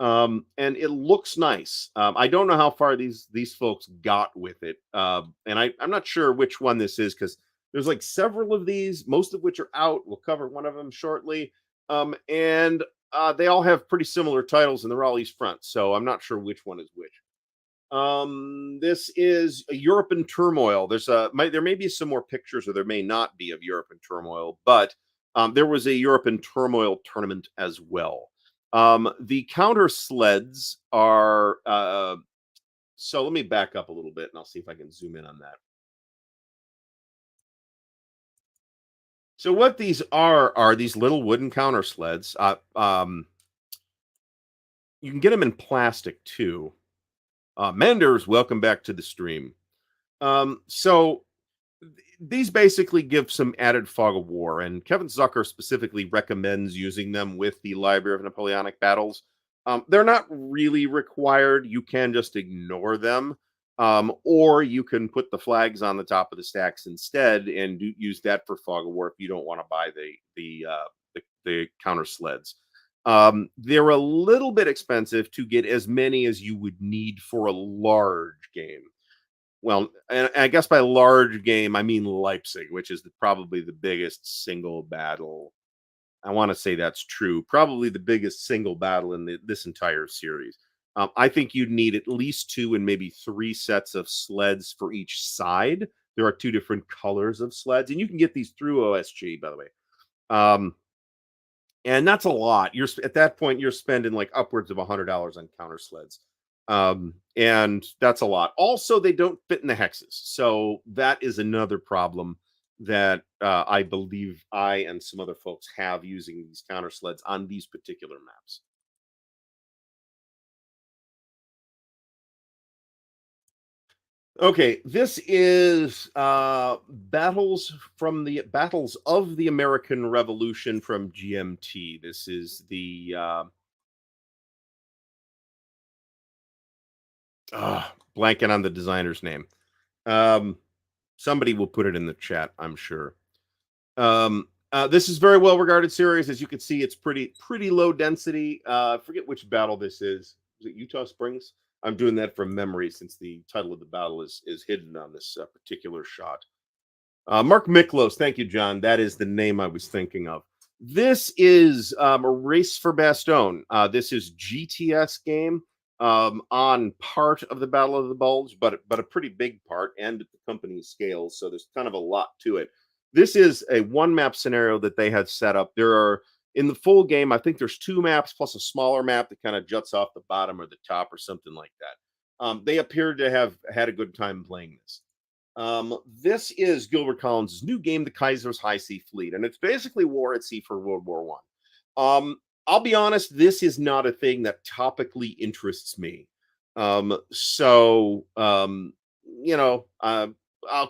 And it looks nice. I don't know how far these folks got with it. And I'm not sure which one this is, because there's like several of these, most of which are out. We'll cover one of them shortly. And they all have pretty similar titles, and they're all East Front. So I'm not sure which one is which. This is a Europe in Turmoil. There may be some more pictures, or there may not be, of Europe in Turmoil, but there was a Europe in Turmoil tournament as well. The counter sleds are so let me back up a little bit and I'll see if I can zoom in on that. So what these are these little wooden counter sleds. You can get them in plastic too. Menders, welcome back to the stream. So these basically give some added fog of war, and Kevin Zucker specifically recommends using them with the Library of Napoleonic Battles. They're not really required. You can just ignore them, or you can put the flags on the top of the stacks instead and use that for fog of war if you don't want to buy the counter sleds. They're a little bit expensive to get as many as you would need for a large game. Well, and I guess by large game, I mean Leipzig, which is probably the biggest single battle. I want to say that's true. Probably the biggest single battle in this entire series. I think you'd need at least 2 and maybe 3 sets of sleds for each side. There are 2 different colors of sleds, and you can get these through OSG, by the way. And that's a lot. You're at that point, you're spending like upwards of $100 on counter sleds. And that's a lot. Also, they don't fit in the hexes. So that is another problem that I believe I and some other folks have using these counter sleds on these particular maps. Okay, this is Battles of the American Revolution from GMT. This is the blanking on the designer's name. Somebody will put it in the chat, I'm sure. This is very well regarded series. As you can see, it's pretty low density. I forget which battle this is. Is it Utah Springs? I'm doing that from memory since the title of the battle is hidden on this particular shot. Mark Miklos, thank you, John. That is the name I was thinking of. This is a Race for Bastogne. This is GTS game on part of the Battle of the Bulge, but a pretty big part, and at the company's scale. So there's kind of a lot to it. This is a 1 map scenario that they had set up. There are, in the full game, I think there's 2 maps plus a smaller map that kind of juts off the bottom or the top or something like that. They appeared to have had a good time playing this. This is Gilbert Collins' new game, The Kaiser's High Sea Fleet, and it's basically war at sea for World War One. I'll be honest, this is not a thing that topically interests me. So I'll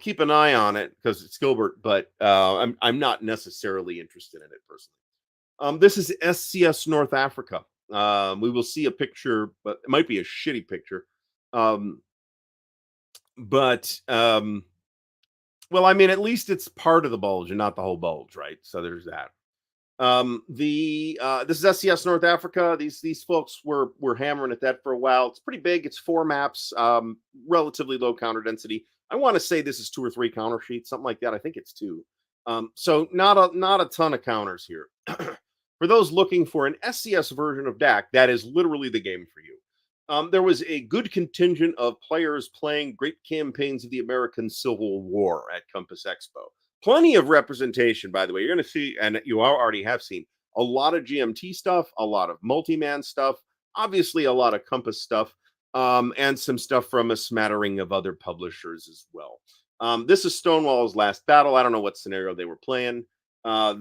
keep an eye on it because it's Gilbert, but I'm not necessarily interested in it personally. This is SCS North Africa. We will see a picture, but it might be a shitty picture. Um, but well, I mean, at least it's part of the bulge and not the whole bulge, right? So there's that. The This is SCS North Africa. These folks were hammering at that for a while. It's pretty big. It's 4 maps, relatively low counter density. I want to say this is 2 or 3 counter sheets, something like that. I think it's 2. So not a ton of counters here. For those looking for an SCS version of DAC, that is literally the game for you. There was a good contingent of players playing great campaigns of the American Civil War at Compass Expo. Plenty of representation, by the way. You're going to see, and you already have seen, a lot of GMT stuff, a lot of multi-man stuff, obviously a lot of Compass stuff, and some stuff from a smattering of other publishers as well. This is Stonewall's Last Battle. I don't know what scenario they were playing.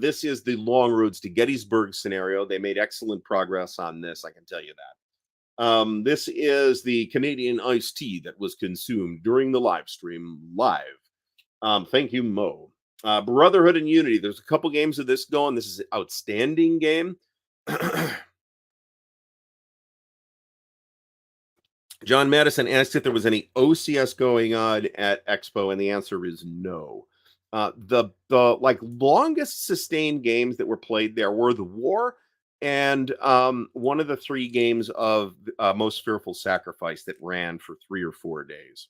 This is the Long Roads to Gettysburg scenario. They made excellent progress on this, I can tell you that. This is the Canadian iced tea that was consumed during the live stream live. Thank you, Mo. Brotherhood and Unity. There's a couple games of this going. This is an outstanding game. John Madison asked if there was any OCS going on at Expo, and the answer is no. The like longest sustained games that were played there were the War and one of the 3 games of Most Fearful Sacrifice that ran for 3 or 4 days.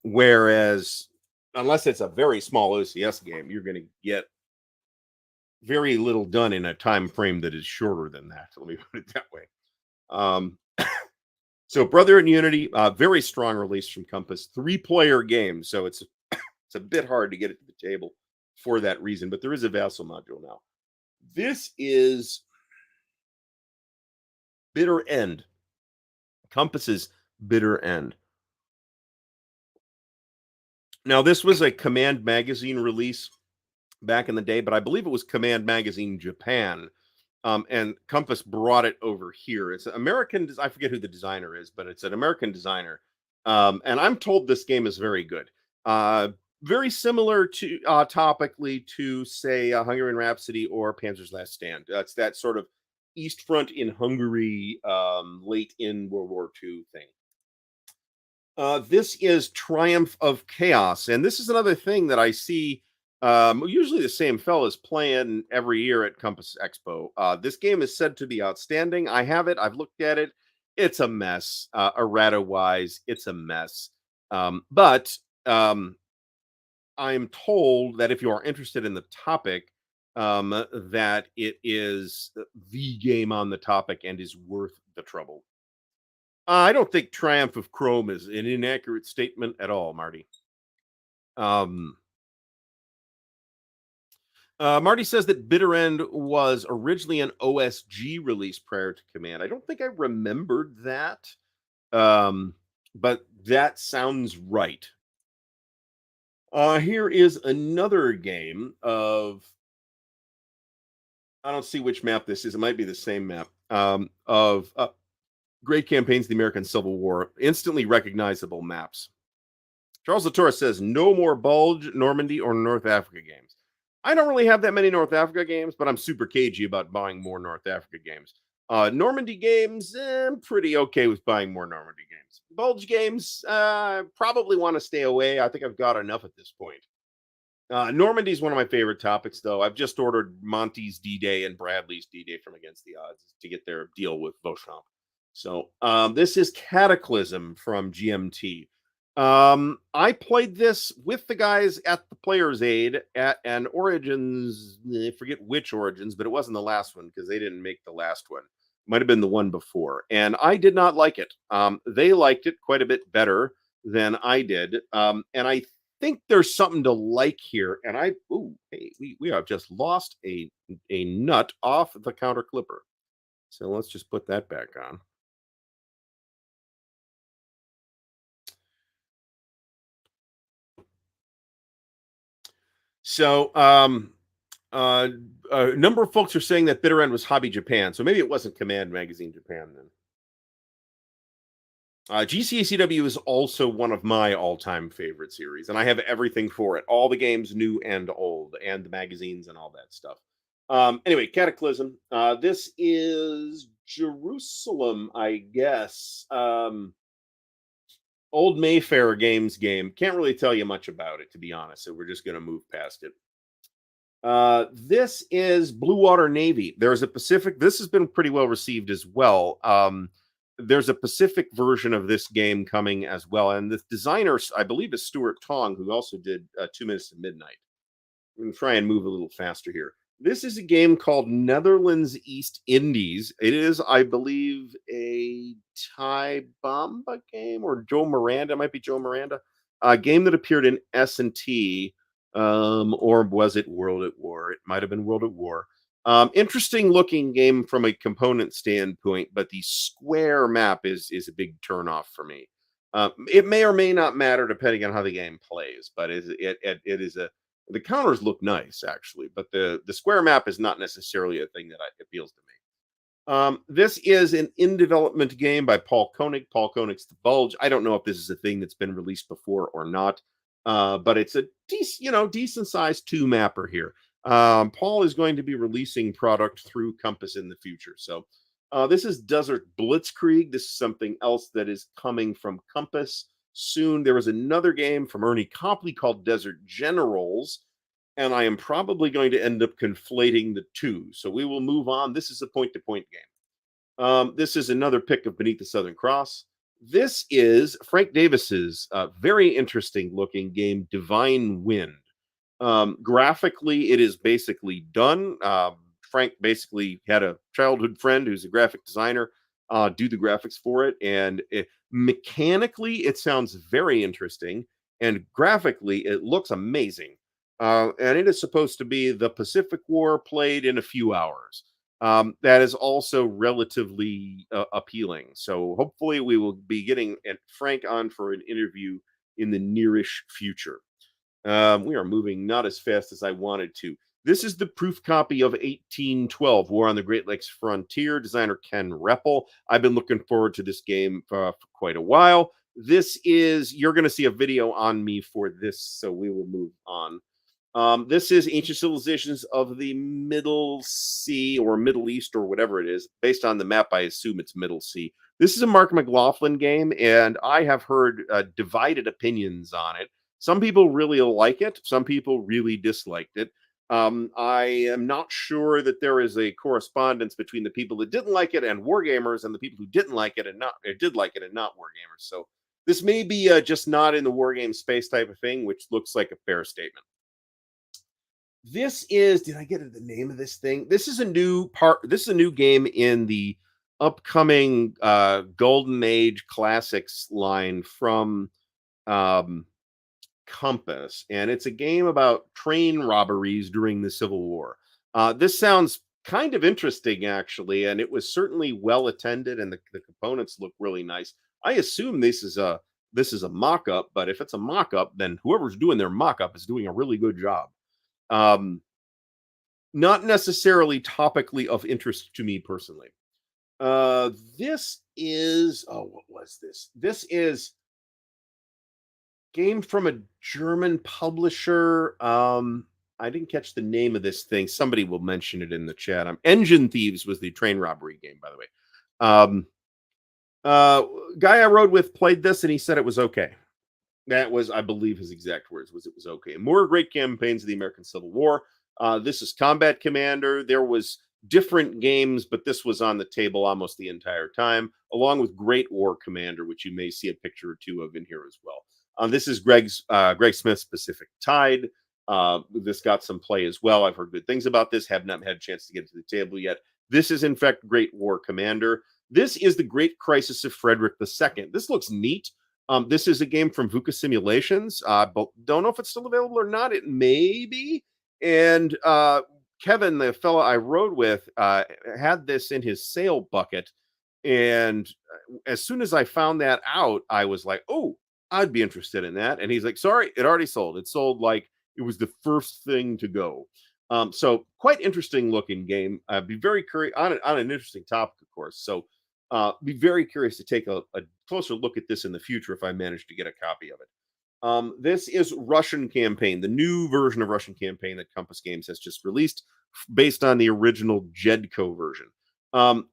Whereas unless it's a very small OCS game, you're going to get very little done in a time frame that is shorter than that. Let me put it that way. So Brother and Unity, very strong release from Compass, 3-player game. So it's a bit hard to get it to the table for that reason, but there is a Vassal module now. This is Bitter End. Compass's Bitter End. Now, this was a Command Magazine release back in the day, but I believe it was Command Magazine Japan. And Compass brought it over here. It's an American, I forget who the designer is, but it's an American designer. And I'm told this game is very good. Very similar to topically to, say, Hungarian Rhapsody or Panzer's Last Stand. That's that sort of East Front in Hungary, late in World War II thing. This is Triumph of Chaos, and this is another thing that I see usually the same fellas playing every year at Compass Expo. This game is said to be outstanding. I have it. I've looked at it. It's a mess. Errata-wise, it's a mess. But I'm told that if you are interested in the topic, that it is the game on the topic and is worth the trouble. I don't think Triumph of Chrome is an inaccurate statement at all, Marty. Marty says that Bitter End was originally an OSG release prior to Command. I don't think I remembered that, but that sounds right. Here is another game of, I don't see which map this is. It might be the same map, of Great Campaigns of the American Civil War. Instantly recognizable maps. Charles Latour says, no more Bulge, Normandy, or North Africa games. I don't really have that many North Africa games, but I'm super cagey about buying more North Africa games. Normandy games, I'm pretty okay with buying more Normandy games. Bulge games, probably want to stay away. I think I've got enough at this point. Normandy is one of my favorite topics, though. I've just ordered Monty's D-Day and Bradley's D-Day from Against the Odds to get their deal with Beauchamp. So this is Cataclysm from GMT. I played this with the guys at the Player's Aid at an Origins, I forget which Origins, but it wasn't the last one because they didn't make the last one. Might have been the one before. And I did not like it. They liked it quite a bit better than I did. And I think there's something to like here. And hey, we have just lost a nut off the counter clipper. So let's just put that back on. So, uh, a number of folks are saying that Bitter End was Hobby Japan, so maybe it wasn't Command Magazine Japan then. GCACW is also one of my all-time favorite series, and I have everything for it. All the games, new and old, and the magazines and all that stuff. Anyway, Cataclysm. This is Jerusalem, I guess. Old Mayfair Games game. Can't really tell you much about it, to be honest. So we're just going to move past it. This is Blue Water Navy. There's a Pacific. This has been pretty well received as well. There's a Pacific version of this game coming as well, and the designer, I believe, is Stuart Tong, who also did 2 Minutes to Midnight. I'm going to try and move a little faster here. This is a game called Netherlands East Indies. It is, I believe, a Ty Bamba game or Joe Miranda. It might be Joe Miranda. A game that appeared in S&T, or was it World at War? It might have been World at War. Interesting looking game from a component standpoint, but the square map is a big turnoff for me. It may or may not matter depending on how the game plays, but it is a the counters look nice actually, but the square map is not necessarily a thing that appeals to me. This is an in development game by Paul Koenig. Paul Koenig's The Bulge. I don't know if this is a thing that's been released before or not, but it's a decent sized two mapper here. Paul is going to be releasing product through Compass in the future. So this is Desert Blitzkrieg. This is something else that is coming from Compass soon. There was another game from Ernie Copley called Desert Generals, and I am probably going to end up conflating the two. So we will move on. This is a point-to-point game. This is another pick of Beneath the Southern Cross. This is Frank Davis's very interesting looking game, Divine Wind. Graphically, it is basically done. Frank basically had a childhood friend who's a graphic designer do the graphics for it, and mechanically, it sounds very interesting, and graphically, it looks amazing. And it is supposed to be the Pacific War played in a few hours. That is also relatively appealing. So hopefully, we will be getting Frank on for an interview in the nearish future. We are moving not as fast as I wanted to. This is the proof copy of 1812, War on the Great Lakes Frontier, designer Ken Reppel. I've been looking forward to this game for quite a while. You're going to see a video on me for this, so we will move on. This is Ancient Civilizations of the Middle Sea or Middle East or whatever it is. Based on the map, I assume it's Middle Sea. This is a Mark McLaughlin game, and I have heard divided opinions on it. Some people really like it. Some people really disliked it. I am not sure that there is a correspondence between the people that didn't like it and wargamers and the people who didn't like it and not or did like it and not wargamers. So this may be just not in the wargame space type of thing, which looks like a fair statement. This is, did I get the name of this thing? This is a new game in the upcoming Golden Age Classics line from Compass, and it's a game about train robberies during the Civil War. This sounds kind of interesting, actually, and it was certainly well attended, and the components look really nice. I assume this is a mock-up, but if it's a mock-up, then whoever's doing their mock-up is doing a really good job. Not necessarily topically of interest to me personally. This is what was this? This is game from a German publisher. I didn't catch the name of this thing. Somebody will mention it in the chat. Engine Thieves was the train robbery game, by the way. Guy I rode with played this, and he said it was okay. That was, I believe, his exact words was it was okay. More great campaigns of the American Civil War. This is Combat Commander. There was different games, but this was on the table almost the entire time, along with Great War Commander, which you may see a picture or two of in here as well. This is Greg Smith's Pacific Tide. This got some play as well. I've heard good things about this. Have not had a chance to get to the table yet. This is, in fact, Great War Commander. This is the Great Crisis of Frederick II. This looks neat. This is a game from VUCA Simulations. But don't know if it's still available or not. It may be. And Kevin, the fellow I rode with, had this in his sale bucket. And as soon as I found that out, I was like, oh, I'd be interested in that. And he's like, sorry, it already sold. It sold like It was the first thing to go. So quite interesting looking game. Be very curious on an interesting topic, of course. So be very curious to take a closer look at this in the future if I manage to get a copy of it. This is Russian Campaign, the new version of Russian Campaign that Compass Games has just released, based on the original Jedco version.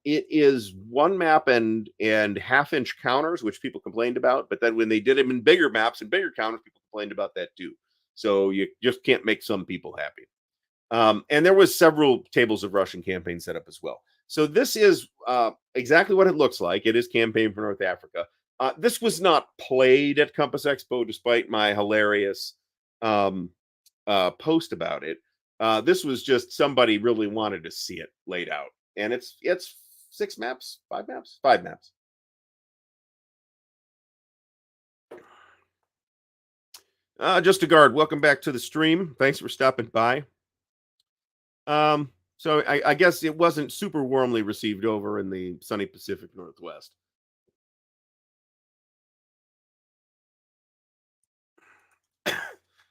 It is one map and half-inch counters, which people complained about. But then when they did them in bigger maps and bigger counters, people complained about that too. So you just can't make some people happy. And there was several tables of Russian Campaign set up as well. So this is exactly what it looks like. It is Campaign for North Africa. This was not played at Compass Expo, despite my hilarious post about it. This was just somebody really wanted to see it laid out, and it's 6 maps, 5 maps, 5 maps. Just a guard. Welcome back to the stream. Thanks for stopping by. So I guess it wasn't super warmly received over in the sunny Pacific Northwest.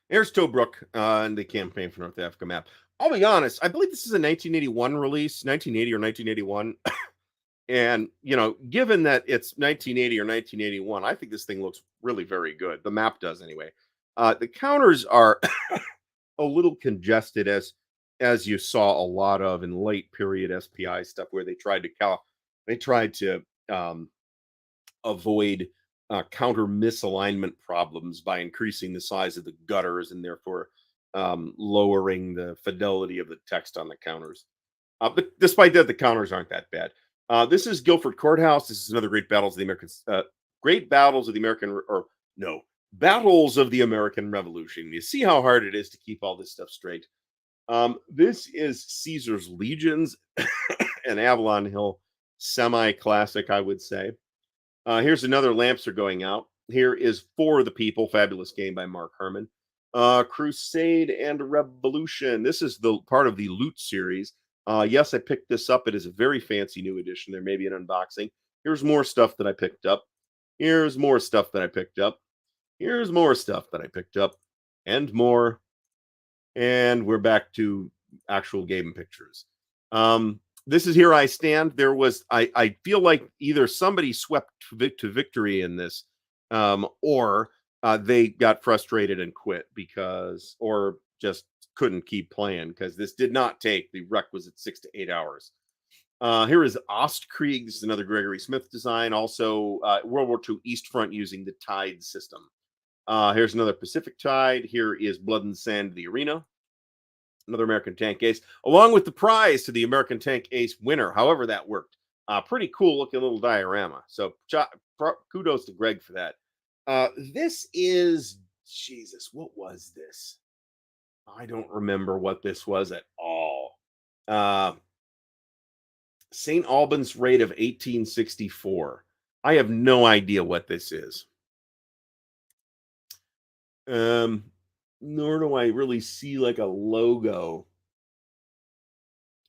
Here's Tobruk and the Campaign for North Africa map. I'll be honest, I believe this is a 1981 release, 1980 or 1981. And, given that it's 1980 or 1981, I think this thing looks really very good. The map does anyway. The counters are a little congested, as you saw a lot of in late period SPI stuff, where they tried to avoid counter misalignment problems by increasing the size of the gutters and therefore lowering the fidelity of the text on the counters. But despite that, the counters aren't that bad. This is Guilford Courthouse. This is another Battles of the American Revolution. You see how hard it is to keep all this stuff straight. This is Caesar's Legions, an Avalon Hill semi-classic, I would say. Here's another Lamps Are Going Out. Here is For the People, fabulous game by Mark Herman. Crusade and Revolution. This is the part of the Loot series. Yes, I picked this up. It is a very fancy new edition. There may be an unboxing. Here's more stuff that I picked up. Here's more stuff that I picked up. Here's more stuff that I picked up. And more. And we're back to actual game pictures. This is Here I Stand. I feel like either somebody swept to victory in this, or they got frustrated and quit or just couldn't keep playing, because this did not take the requisite 6 to 8 hours. Here is Ostkrieg. This is another Gregory Smith design. Also, World War II East Front using the Tide system. Here's another Pacific Tide. Here is Blood and Sand, the Arena. Another American Tank Ace, along with the prize to the American Tank Ace winner, however that worked. Pretty cool looking little diorama. So kudos to Greg for that. This is, Jesus, what was this? I don't remember what this was at all. St. Albans Raid of 1864. I have no idea what this is. Nor do I really see like a logo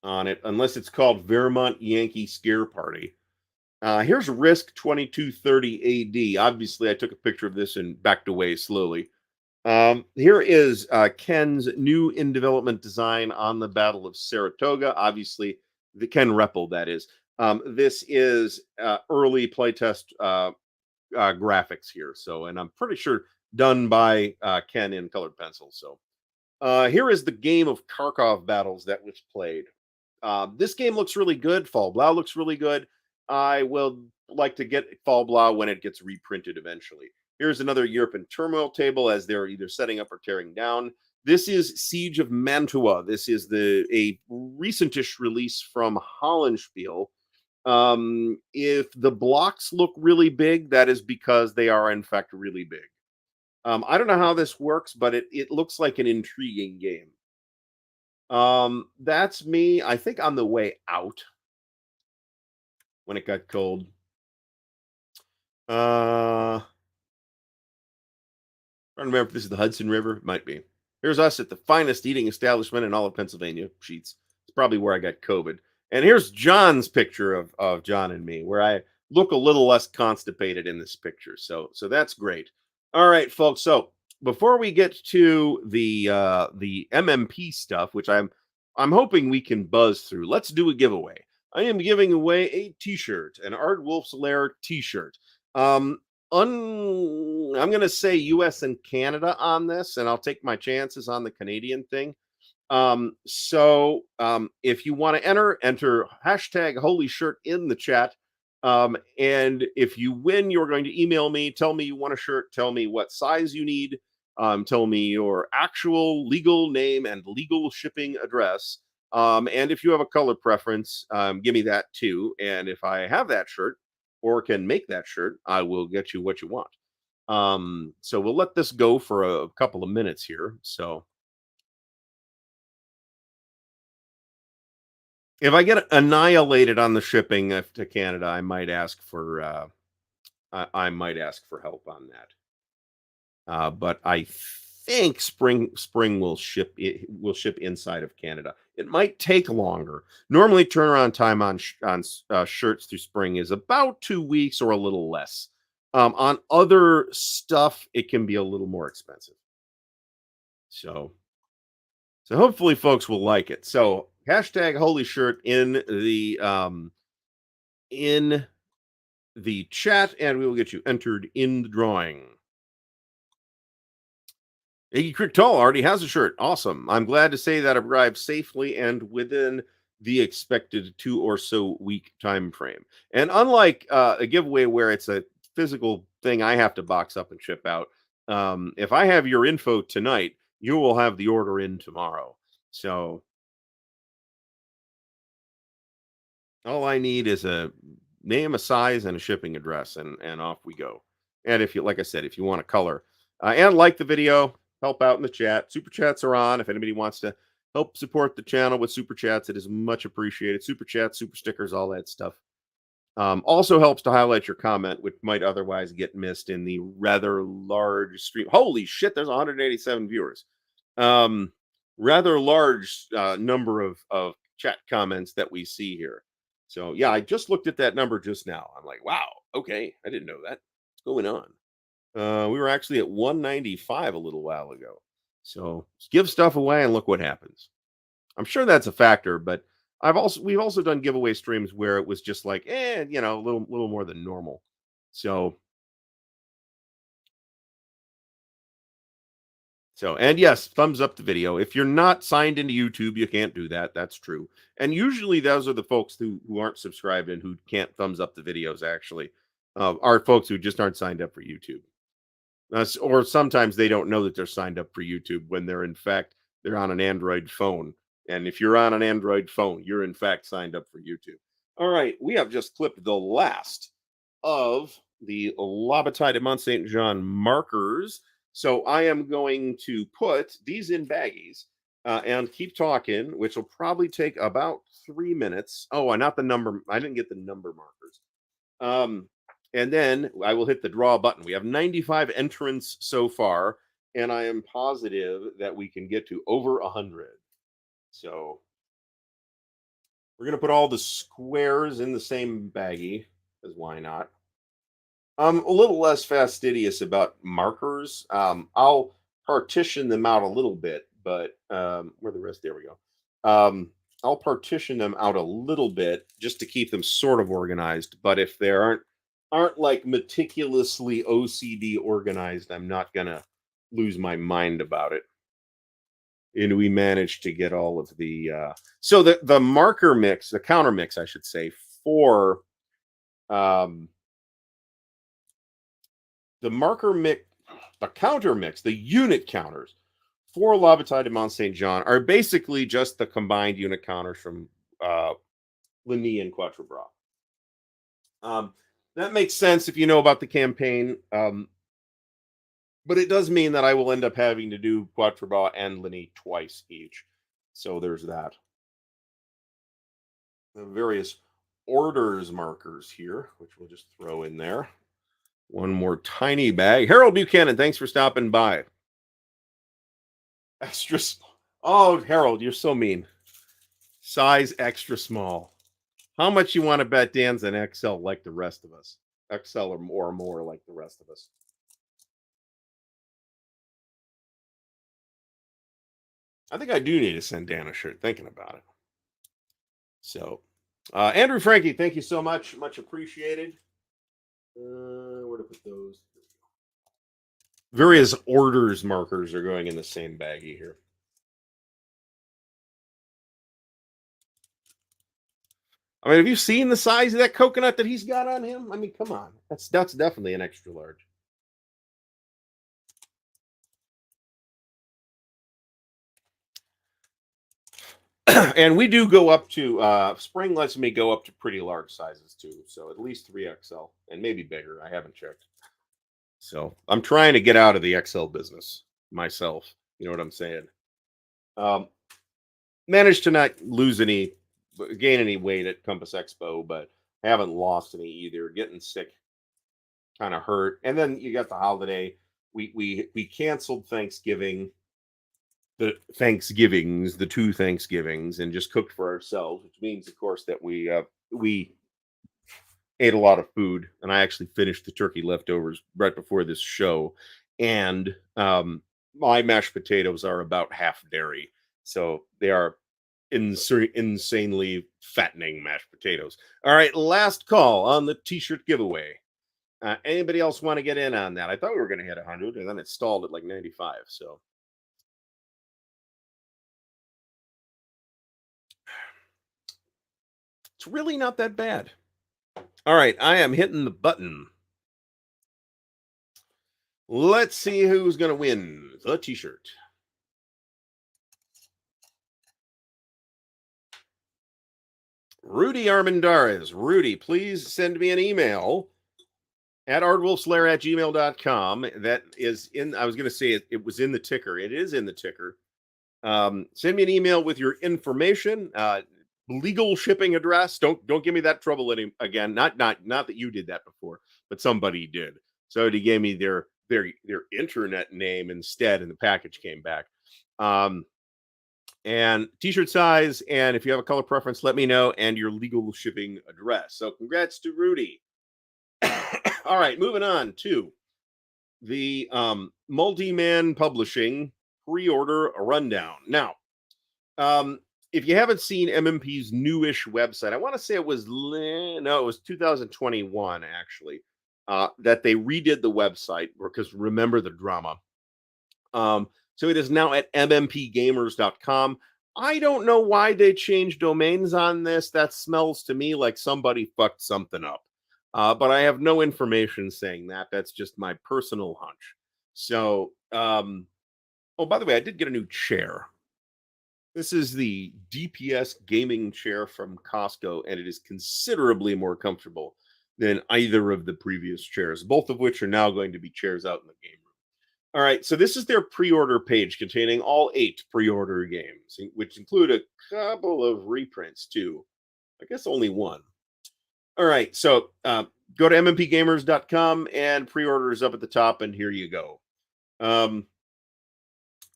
on it, unless it's called Vermont Yankee Scare Party. Here's Risk 2230 AD. Obviously, I took a picture of this and backed away slowly. Here is Ken's new in development design on the Battle of Saratoga. Obviously, the Ken Reppel, that is. This is early playtest graphics here. And I'm pretty sure done by Ken in colored pencil. So here is the game of Kharkov battles that was played. This game looks really good. Fall Blau looks really good. I will like to get Fall Blau when it gets reprinted eventually. Here's another Europe in Turmoil table, as they're either setting up or tearing down. This is Siege of Mantua. This is a recentish release from Hollenspiel. If the blocks look really big, that is because they are in fact really big. I don't know how this works, but it looks like an intriguing game. That's me, I think, on the way out when it got cold. I don't remember if this is the Hudson River. It might be. Here's us at the finest eating establishment in all of Pennsylvania. Sheets. It's probably where I got COVID. And here's John's picture of John and me, where I look a little less constipated in this picture. So that's great. All right, folks. So before we get to the MMP stuff, which I'm hoping we can buzz through, let's do a giveaway. I am giving away a T-shirt, an Ardwulf's Lair T-shirt. Um, I'm going to say U.S. and Canada on this, and I'll take my chances on the Canadian thing. If you want to enter hashtag Holy Shirt in the chat. And if you win, you're going to email me, tell me you want a shirt, tell me what size you need, tell me your actual legal name and legal shipping address. And if you have a color preference, give me that too. And if I have that shirt or can make that shirt, I will get you what you want. So we'll let this go for a couple of minutes here. So if I get annihilated on the shipping to Canada, I might ask for I might ask for help on that. But I think spring will ship inside of Canada. It might take longer. Normally, turnaround time on shirts through spring is about 2 weeks or a little less. On other stuff, it can be a little more expensive. So hopefully, folks will like it. So hashtag Holy Shirt in the chat, and we will get you entered in the drawing. Iggy Creek Tall already has a shirt. Awesome. I'm glad to say that it arrived safely and within the expected 2 or so week time frame. And unlike a giveaway where it's a physical thing I have to box up and ship out, if I have your info tonight, you will have the order in tomorrow. So all I need is a name, a size, and a shipping address, and off we go. And if you, like I said, if you want a color and like the video, help out in the chat. Super chats are on. If anybody wants to help support the channel with super chats, it is much appreciated. Super chats, super stickers, all that stuff. Also helps to highlight your comment, which might otherwise get missed in the rather large stream. Holy shit, there's 187 viewers. Rather large number of chat comments that we see here. So yeah, I just looked at that number just now. I'm like, wow, okay, I didn't know that. What's going on? We were actually at 195 a little while ago. So give stuff away and look what happens. I'm sure that's a factor, but we've also done giveaway streams where it was just like, a little more than normal. And yes, thumbs up the video. If you're not signed into YouTube, you can't do that. That's true. And usually those are the folks who aren't subscribed and who can't thumbs up the videos actually. Are folks who just aren't signed up for YouTube. Or sometimes they don't know that they're signed up for YouTube when they're on an Android phone. And if you're on an Android phone, you're in fact signed up for YouTube. All right, we have just clipped the last of the Labatide de Mont Saint Jean markers. So I am going to put these in baggies and keep talking, which will probably take about 3 minutes. Oh, not the number. I didn't get the number markers. And then I will hit the draw button. We have 95 entrants so far, and I am positive that we can get to over 100. So we're going to put all the squares in the same baggie, because why not? I'm a little less fastidious about markers. I'll partition them out a little bit, but where the rest? There we go. I'll partition them out a little bit just to keep them sort of organized. But if they aren't like meticulously OCD organized, I'm not gonna lose my mind about it. And we managed to get all of the so the marker mix, the counter mix, I should say, for the marker mix, the counter mix, the unit counters for Labatide de Mont Saint Jean are basically just the combined unit counters from Ligny and Quatre Bras. That makes sense if you know about the campaign. But it does mean that I will end up having to do Quatre Bras and Ligny twice each. So there's that. The various orders markers here, which we'll just throw in there. One more tiny bag. Harold Buchanan, thanks for stopping by. Extra small. Oh, Harold, you're so mean. Size extra small. How much you want to bet Dan's an XL like the rest of us? XL or more like the rest of us. I think I do need to send Dan a shirt, thinking about it. So, Andrew Frankie, thank you so much. Much appreciated. Where to put those? Various orders markers are going in the same baggie here. I mean, have you seen the size of that coconut that he's got on him? I mean, come on. That's definitely an extra large. And we do go up to spring lets me go up to pretty large sizes too. So at least 3XL and maybe bigger. I haven't checked. So I'm trying to get out of the XL business myself. You know what I'm saying? Um, Managed to not gain any weight at Compass Expo, but haven't lost any either. Getting sick kind of hurt. And then you got the holiday. We canceled Thanksgiving, the two Thanksgivings, and just cooked for ourselves, which means, of course, that we ate a lot of food, and I actually finished the turkey leftovers right before this show. And my mashed potatoes are about half dairy, so they are insanely fattening mashed potatoes. All right, last call on the t-shirt giveaway. Anybody else want to get in on that? I thought we were going to hit 100, and then it stalled at like 95. So it's really not that bad. All right, I am hitting the button. Let's see who's going to win the t-shirt. Rudy Armendariz. Rudy, please send me an email at ardwulfslair@gmail.com. That is in, I was going to say it was in the ticker. It is in the ticker. Send me an email with your information, legal shipping address. Don't give me that trouble again. Not that you did that before, but somebody did. So he gave me their internet name instead, and the package came back. And t-shirt size, and if you have a color preference, let me know, and your legal shipping address. So congrats to Rudy. All right, moving on to the multi-man publishing pre-order rundown. Now, if you haven't seen MMP's newish website, I want to say it was 2021 actually, that they redid the website, because remember the drama. So it is now at mmpgamers.com. I don't know why they changed domains on this. That smells to me like somebody fucked something up. But I have no information saying that. That's just my personal hunch. So, oh, by the way, I did get a new chair. This is the DPS gaming chair from Costco, and it is considerably more comfortable than either of the previous chairs, both of which are now going to be chairs out in the game room. All right, so this is their pre-order page containing all 8 pre-order games, which include a couple of reprints too. I guess only one. All right, so go to mmpgamers.com and pre-order is up at the top, and here you go.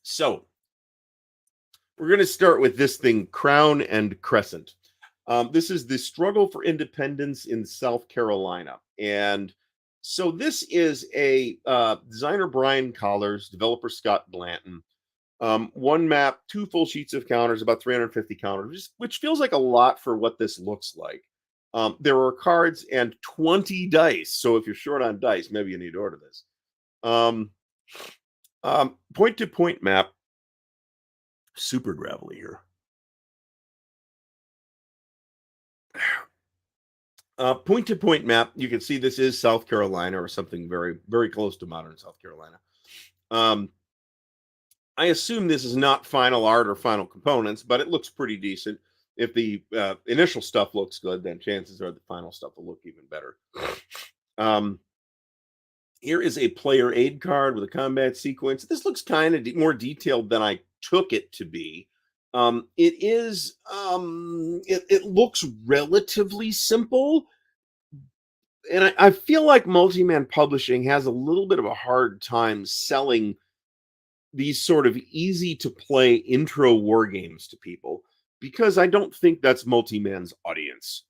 So we're going to start with this thing, Crown and Crescent. This is the struggle for independence in South Carolina. And so this is a designer Brian Collars, developer Scott Blanton. One map, 2 full sheets of counters, about 350 counters, which feels like a lot for what this looks like. There are cards and 20 dice. So if you're short on dice, maybe you need to order this. Point-to-point map. Super gravelly here. Point-to-point map. You can see this is South Carolina, or something very, very close to modern South Carolina. I assume this is not final art or final components, but it looks pretty decent. If the initial stuff looks good, then chances are the final stuff will look even better. Here is a player aid card with a combat sequence. This looks kind of more detailed than I took it to be. It looks relatively simple. And I feel like multi-man publishing has a little bit of a hard time selling these sort of easy to play intro war games to people, because I don't think that's multi-man's audience.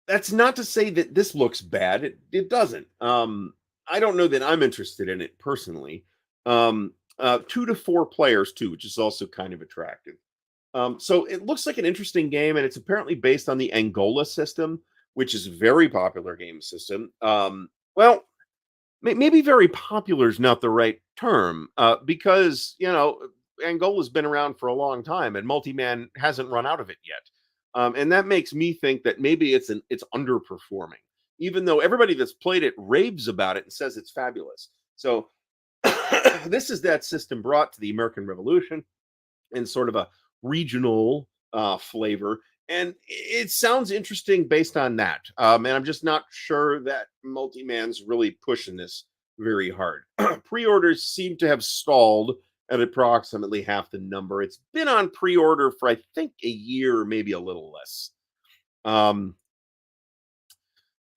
That's not to say that this looks bad. It doesn't. I don't know that I'm interested in it personally. 2 to 4 players too, which is also kind of attractive. So it looks like an interesting game, and it's apparently based on the Angola system, which is a very popular game system. Well, maybe very popular is not the right term, because Angola's been around for a long time, and multi-man hasn't run out of it yet, and that makes me think that maybe it's underperforming, even though everybody that's played it raves about it and says it's fabulous. So this is that system brought to the American Revolution in sort of a regional flavor. And it sounds interesting based on that. And I'm just not sure that multi-man's really pushing this very hard. Pre-orders seem to have stalled at approximately half the number. It's been on pre-order for I think a year, maybe a little less. Um,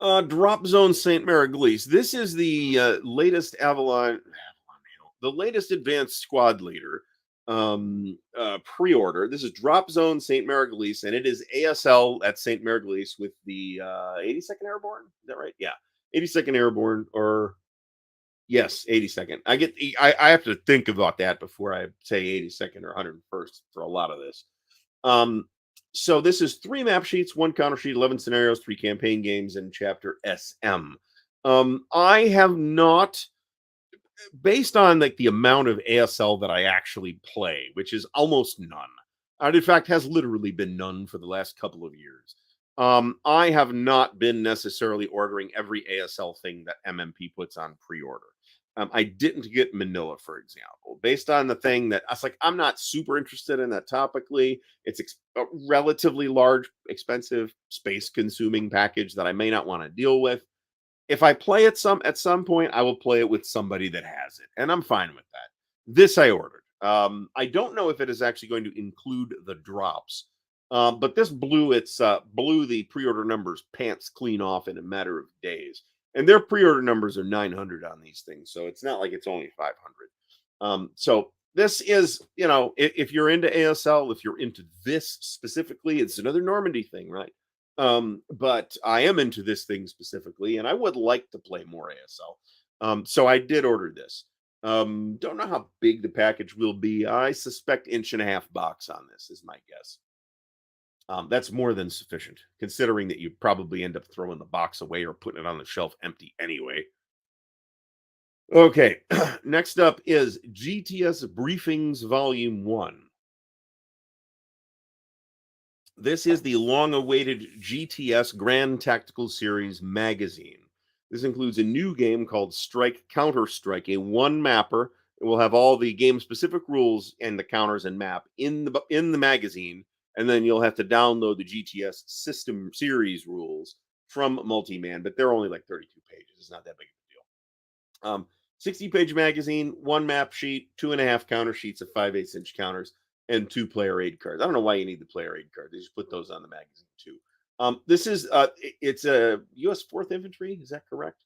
Drop Zone St. Mariglis. This is the latest the latest advanced squad leader pre-order. This is Drop Zone St. Mariglis, and it is ASL at St. Mariglis with the 82nd Airborne. Is that right? Yeah, 82nd Airborne, or yes, 82nd. I have to think about that before I say 82nd or 101st for a lot of this. So this is 3 map sheets, 1 counter sheet, 11 scenarios, 3 campaign games, and chapter SM. I have not, based on like the amount of ASL that I actually play, which is almost none, and in fact has literally been none for the last couple of years. I have not been necessarily ordering every ASL thing that MMP puts on pre-order. I didn't get Manila, for example, based on the thing that I was like, I'm not super interested in that topically. It's a relatively large, expensive, space-consuming package that I may not want to deal with. If I play it at some point, I will play it with somebody that has it, and I'm fine with that. This I ordered. I don't know if it is actually going to include the drops, but this blew the pre-order numbers pants clean off in a matter of days, and their pre-order numbers are 900 on these things, so it's not like it's only 500. So this is, if you're into ASL, if you're into this specifically, it's another Normandy thing, right? But I am into this thing specifically, and I would like to play more ASL. So I did order this. Don't know how big the package will be. I suspect 1.5 inch box on this is my guess. That's more than sufficient, considering that you probably end up throwing the box away or putting it on the shelf empty anyway. Okay, next up is GTS Briefings Volume 1. This is the long-awaited GTS Grand Tactical Series magazine. This includes a new game called Strike Counter-Strike, a one-mapper. It will have all the game-specific rules and the counters and map in the magazine, and then you'll have to download the GTS System Series rules from Multiman, but they're only like 32 pages. It's not that big of a deal. 60-page magazine, 1 map sheet, 2.5 counter sheets of 5/8 inch counters, and 2 player aid cards. I don't know why you need the player aid card. They just put those on the magazine too. This is it's a U.S. 4th Infantry. Is that correct?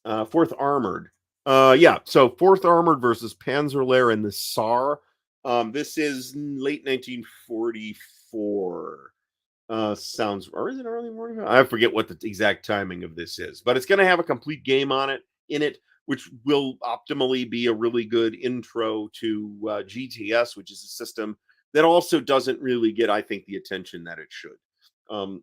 4th Armored. Yeah. So 4th Armored versus Panzer Lair and the Saar. This is late 1944. Sounds, or is it early morning? I forget what the exact timing of this is, but it's going to have a complete game in it, which will optimally be a really good intro to GTS, which is a system that also doesn't really get, I think, the attention that it should. Yeah,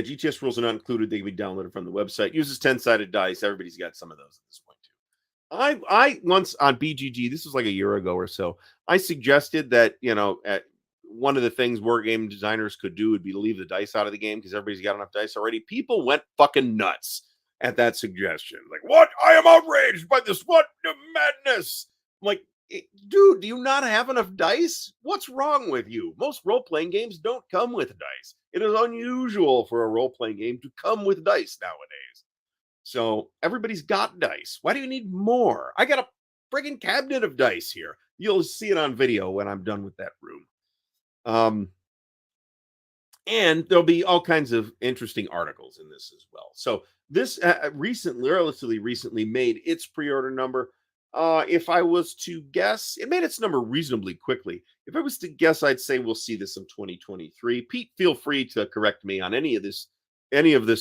GTS rules are not included. They can be downloaded from the website. Uses 10-sided dice. Everybody's got some of those at this point too. I once on BGG, this was like a year ago or so, I suggested that, one of the things wargame designers could do would be to leave the dice out of the game because everybody's got enough dice already. People went fucking nuts at that suggestion. Like, what? I am outraged by this. What madness? I'm like, dude, do you not have enough dice? What's wrong with you? Most role-playing games don't come with dice. It is unusual for a role-playing game to come with dice nowadays. So everybody's got dice. Why do you need more? I got a friggin' cabinet of dice here. You'll see it on video when I'm done with that room. And there'll be all kinds of interesting articles in this as well. So this relatively recently made its pre-order number. If I was to guess, it made its number reasonably quickly. If I was to guess, I'd say we'll see this in 2023. Pete, feel free to correct me on any of this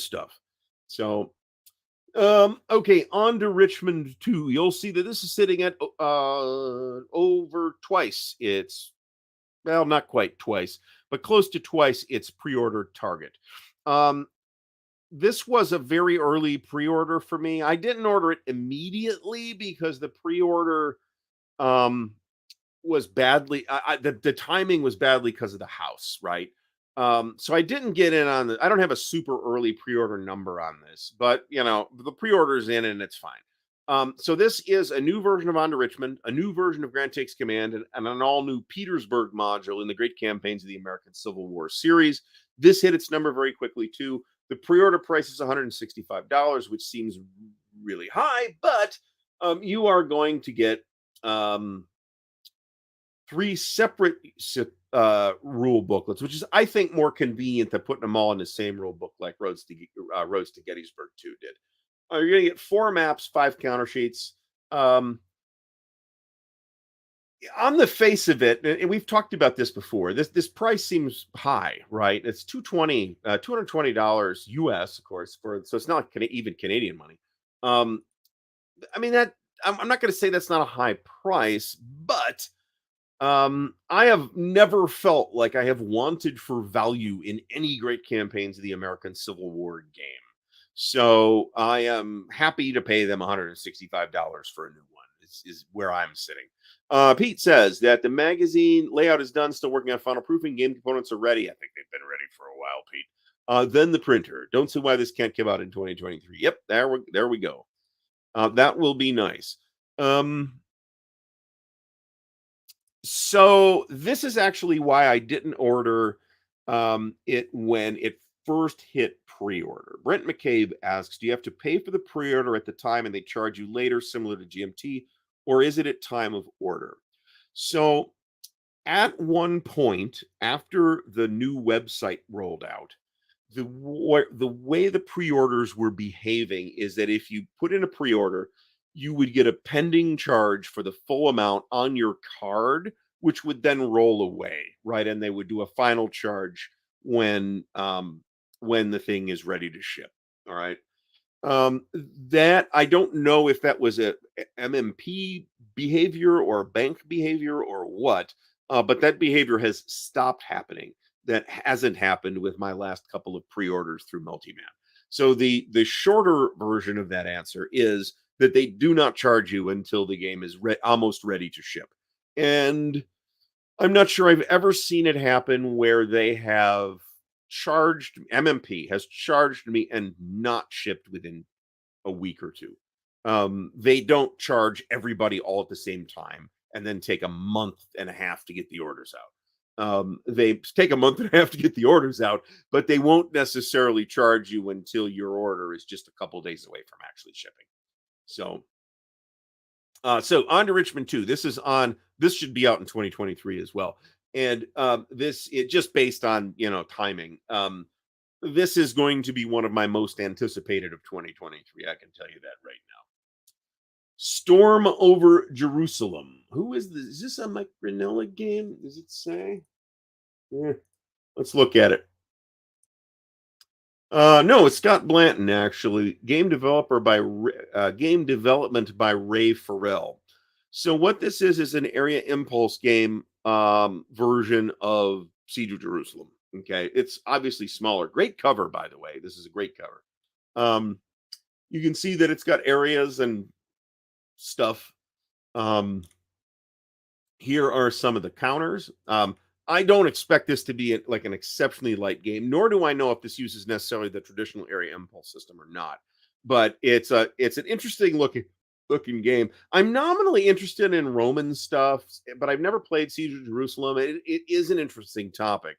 stuff. So Okay, on to Richmond 2. You'll see that this is sitting at over twice. It's well, not quite twice, but close to twice its pre-order target. Um, this was a very early pre-order for me. I didn't order it immediately because the pre-order um was badly the timing was badly because of the house, right? So I didn't get in on the I don't have a super early pre-order number on this, but you know, the pre-order's in and it's fine. So this is a new version of On to Richmond, a new version of Grand Takes Command, and an all-new Petersburg module in the Great Campaigns of the American Civil War series. This hit its number very quickly too. The pre-order price is $165, which seems really high, but you are going to get um, three separate rule booklets, which is, I think, more convenient than putting them all in the same rule book like Roads to Gettysburg 2 did. You're going to get 4 maps, 5 counter sheets. On the face of it, and we've talked about this before, this price seems high, right? It's $220 US, of course, so it's not even Canadian money. I mean that I'm not going to say that's not a high price, but I have never felt like I have wanted for value in any great campaigns of the American Civil War game. So I am happy to pay them $165 for a new one, is where I'm sitting. Pete says that the magazine layout is done, still working on final proofing. Game components are ready. I think they've been ready for a while, Pete. Then the printer. Don't see why this can't come out in 2023. Yep, there we go. That will be nice. So this is actually why I didn't order it when it first hit pre-order. Brent McCabe asks, do you have to pay for the pre-order at the time and they charge you later, similar to GMT, or is it at time of order? So at one point after the new website rolled out, the way the pre-orders were behaving is that if you put in a pre-order, you would get a pending charge for the full amount on your card, which would then roll away, right? And they would do a final charge when the thing is ready to ship. All right. That I don't know if that was a MMP behavior or bank behavior or what, but that behavior has stopped happening. That hasn't happened with my last couple of pre-orders through Multiman. So the shorter version of that answer is that they do not charge you until the game is almost ready to ship. And I'm not sure I've ever seen it happen where they have charged MMP has charged me and not shipped within a week or two. They don't charge everybody all at the same time and then take a month and a half to get the orders out. They take a month and a half to get the orders out, but they won't necessarily charge you until your order is just a couple days away from actually shipping. So on to Richmond 2. This should be out in 2023 as well. And this it just based on timing. This is going to be one of my most anticipated of 2023. I can tell you that right now. Storm over Jerusalem. Who is this? Is this a Mike Granella game? Does it say? Yeah. Let's look at it. No, it's Scott Blanton actually. Game development by Ray Farrell. So what this is an area impulse game version of Siege of Jerusalem. Okay, it's obviously smaller. Great cover, by the way. This is a great cover. You can see that it's got areas and stuff. Here are some of the counters. I don't expect this to be like an exceptionally light game, nor do I know if this uses necessarily the traditional area impulse system or not. But it's an interesting looking game. I'm nominally interested in Roman stuff, but I've never played Siege of Jerusalem. It is an interesting topic.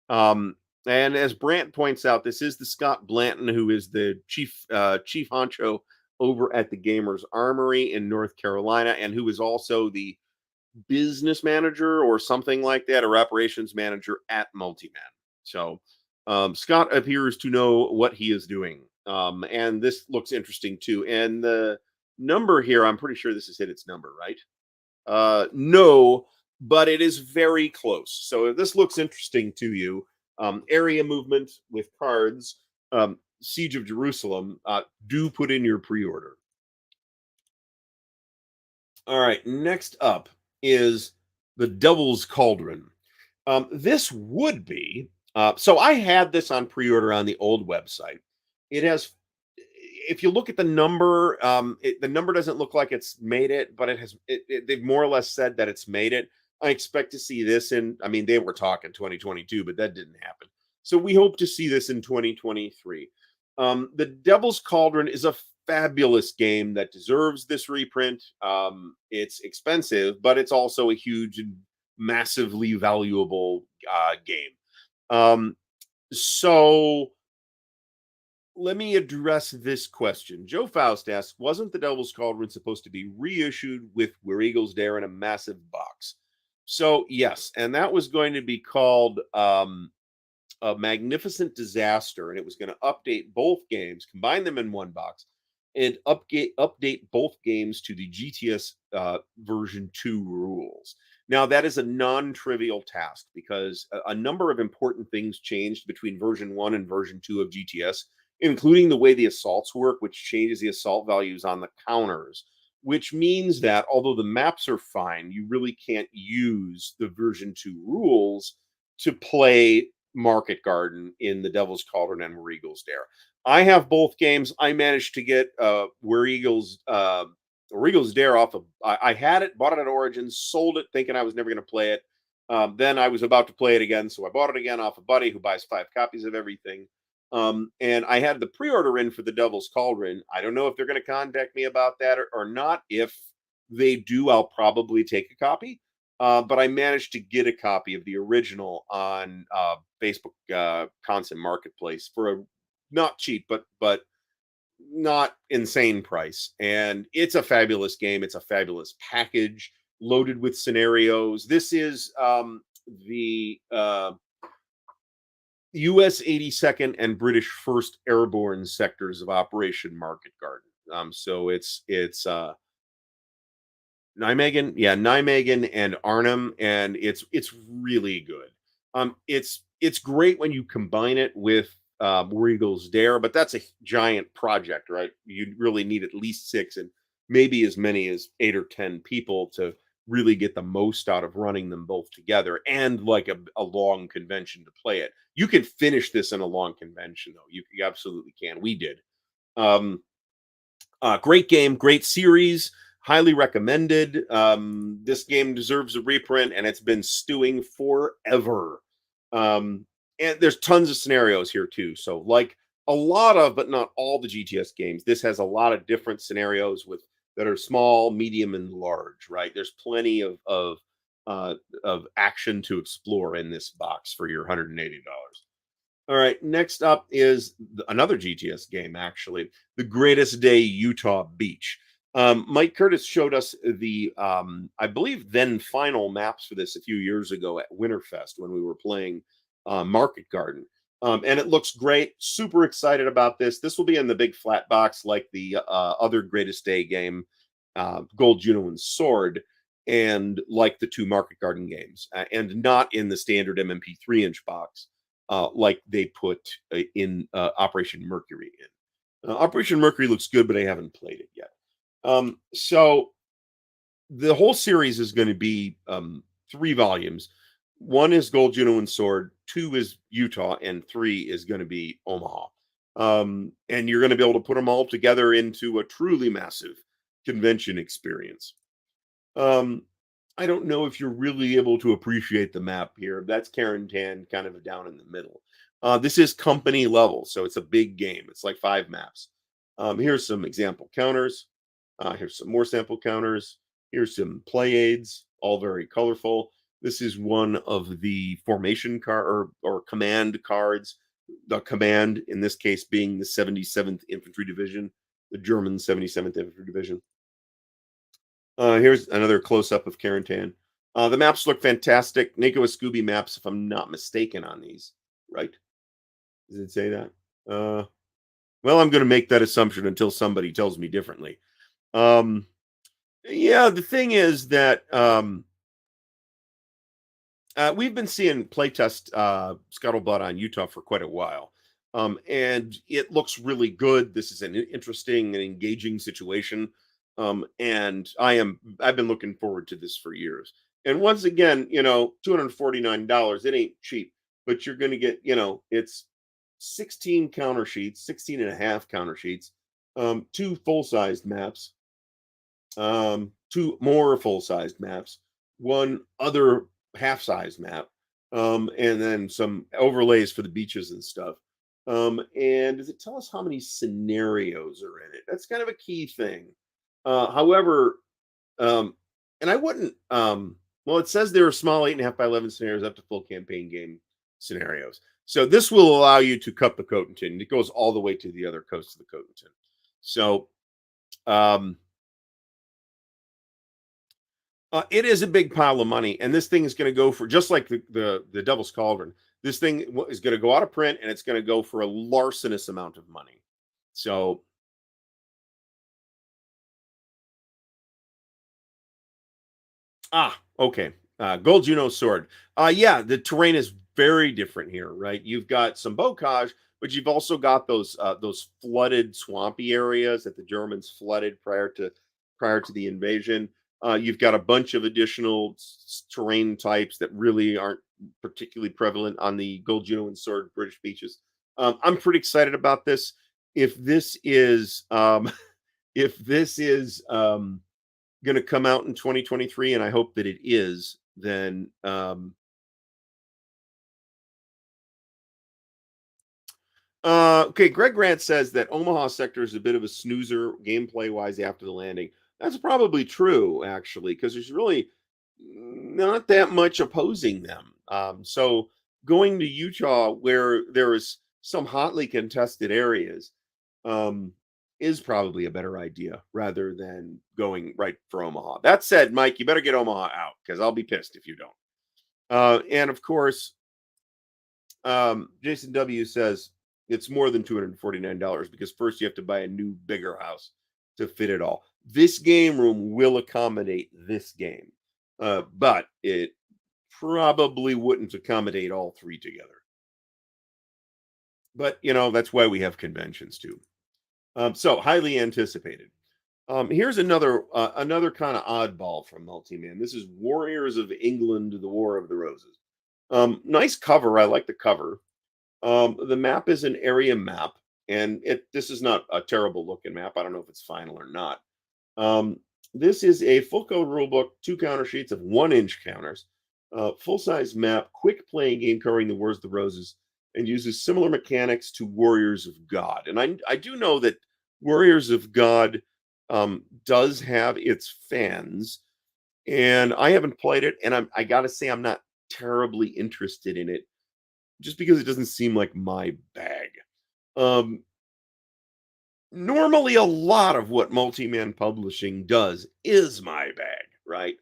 And as Brant points out, this is the Scott Blanton who is the chief honcho over at the Gamers Armory in North Carolina, and who is also the business manager or something like that, or operations manager at Multiman. So Scott appears to know what he is doing. And this looks interesting too. And the number here, I'm pretty sure this has hit its number, right? No, but it is very close. So if this looks interesting to you, area movement with cards, Siege of Jerusalem, do put in your pre-order. All right, next up is the Devil's Cauldron. This would be so I had this on pre-order on the old website. It has, if you look at the number, the number doesn't look like it's made it, but it has. They've more or less said that it's made it. I expect to see this in. I mean, they were talking 2022, but that didn't happen. So we hope to see this in 2023. The Devil's Cauldron is a fabulous game that deserves this reprint. It's expensive, but it's also a huge and massively valuable game. Um, so let me address this question. Joe Faust asks, wasn't the Devil's Cauldron supposed to be reissued with Where Eagles Dare in a massive box? So yes, and that was going to be called a Magnificent Disaster, and it was going to update both games, combine them in one box, and update both games to the GTS version 2 rules. Now, that is a non-trivial task because a number of important things changed between version 1 and version 2 of GTS, including the way the assaults work, which changes the assault values on the counters, which means that although the maps are fine, you really can't use the version 2 rules to play Market Garden in the Devil's Cauldron and Where Eagles Dare. I have both games. I managed to get Where Eagles Dare off of. I had it, bought it at Origins, sold it, thinking I was never going to play it. Then I was about to play it again, so I bought it again off a buddy who buys 5 copies of everything. And I had the pre-order in for the Devil's Cauldron. I don't know if they're going to contact me about that or not. If they do, I'll probably take a copy. But I managed to get a copy of the original on Facebook Constant Marketplace for a not cheap, but not insane price. And it's a fabulous game. It's a fabulous package loaded with scenarios. This is the US 82nd and British 1st Airborne sectors of Operation Market Garden. So it's Nijmegen and Arnhem, and it's really good. It's great when you combine it with Where Eagles Dare, but that's a giant project, right? You really need at least 6 and maybe as many as 8 or 10 people to really get the most out of running them both together, and like a long convention to play it. You can finish this in a long convention, though. You absolutely can. We did. Um, Great game, great series, highly recommended. This game deserves a reprint, and it's been stewing forever. And there's tons of scenarios here too. So, like a lot of, but not all the GTS games, this has a lot of different scenarios with that are small, medium, and large. Right? There's plenty of action to explore in this box for your $180. All right, next up is another GTS game, actually, The Greatest Day Utah Beach. Mike Curtis showed us the, I believe, then final maps for this a few years ago at Winterfest when we were playing Market Garden. And it looks great. Super excited about this. This will be in the big flat box like the other Greatest Day game, Gold, Juno, and Sword, and like the 2 Market Garden games, and not in the standard MMP 3-inch box. Like they put in Operation Mercury in. Operation Mercury looks good, but I haven't played it yet. So the whole series is going to be 3 volumes. 1 is Gold, Juno, and Sword. 2 is Utah, and 3 is going to be Omaha. And you're going to be able to put them all together into a truly massive convention experience. I don't know if you're really able to appreciate the map here. That's Carentan kind of down in the middle. This is company level, so it's a big game. It's like 5 maps. Here's some example counters. Here's some more sample counters. Here's some play aids, all very colorful. This is one of the formation card or command cards. The command, in this case, being the 77th Infantry Division, the German 77th Infantry Division. Here's another close-up of Carentan. The maps look fantastic. Nico Scooby maps, if I'm not mistaken on these, right? Does it say that? Well, I'm going to make that assumption until somebody tells me differently. Yeah, the thing is that we've been seeing playtest Scuttlebutt on Utah for quite a while. and it looks really good. This is an interesting and engaging situation, and I've been looking forward to this for years. And once again, $249, it ain't cheap, but you're going to get, it's 16 counter sheets, 16 and a half counter sheets, two full-sized maps, two more full-sized maps, one other half-sized map, and then some overlays for the beaches and stuff. And does it tell us how many scenarios are in it? That's kind of a key thing. However, um, and I wouldn't. Well, it says there are small 8.5 by 11 scenarios up to full campaign game scenarios. So this will allow you to cut the Cotentin. It goes all the way to the other coast of the Cotentin. So um, it is a big pile of money, and this thing is going to go for just like the Devil's Cauldron. This thing is going to go out of print, and it's going to go for a larcenous amount of money. So, okay. Gold Juno sword. Yeah, the terrain is very different here, right? You've got some bocage, but you've also got those flooded, swampy areas that the Germans flooded prior to the invasion. You've got a bunch of additional terrain types that really aren't particularly prevalent on the Gold Juno and Sword British beaches. I'm pretty excited about this. If this is if this is going to come out in 2023, and I hope that it is, then okay, Greg Grant says that Omaha sector is a bit of a snoozer gameplay wise after the landing. That's probably true, actually, because there's really not that much opposing them. So going to Utah, where there is some hotly contested areas, um, is probably a better idea rather than going right for Omaha. That said, Mike, you better get Omaha out because I'll be pissed if you don't. And of course, Jason W says it's more than $249 because first you have to buy a new, bigger house to fit it all. This game room will accommodate this game, but it probably wouldn't accommodate all three together. But that's why we have conventions too. So highly anticipated. Here's another kind of oddball from Multi-Man. This is Warriors of England: The War of the Roses. Nice cover. I like the cover. The map is an area map, and this is not a terrible looking map. I don't know if it's final or not. This is a full code rulebook, two counter sheets of 1-inch counters, full size map, quick playing game covering the Wars of the Roses, and uses similar mechanics to Warriors of God. And I do know that Warriors of God does have its fans, and I haven't played it, and I gotta say I'm not terribly interested in it just because it doesn't seem like my bag. Um, Normally, a lot of what multi-man publishing does is my bag, right?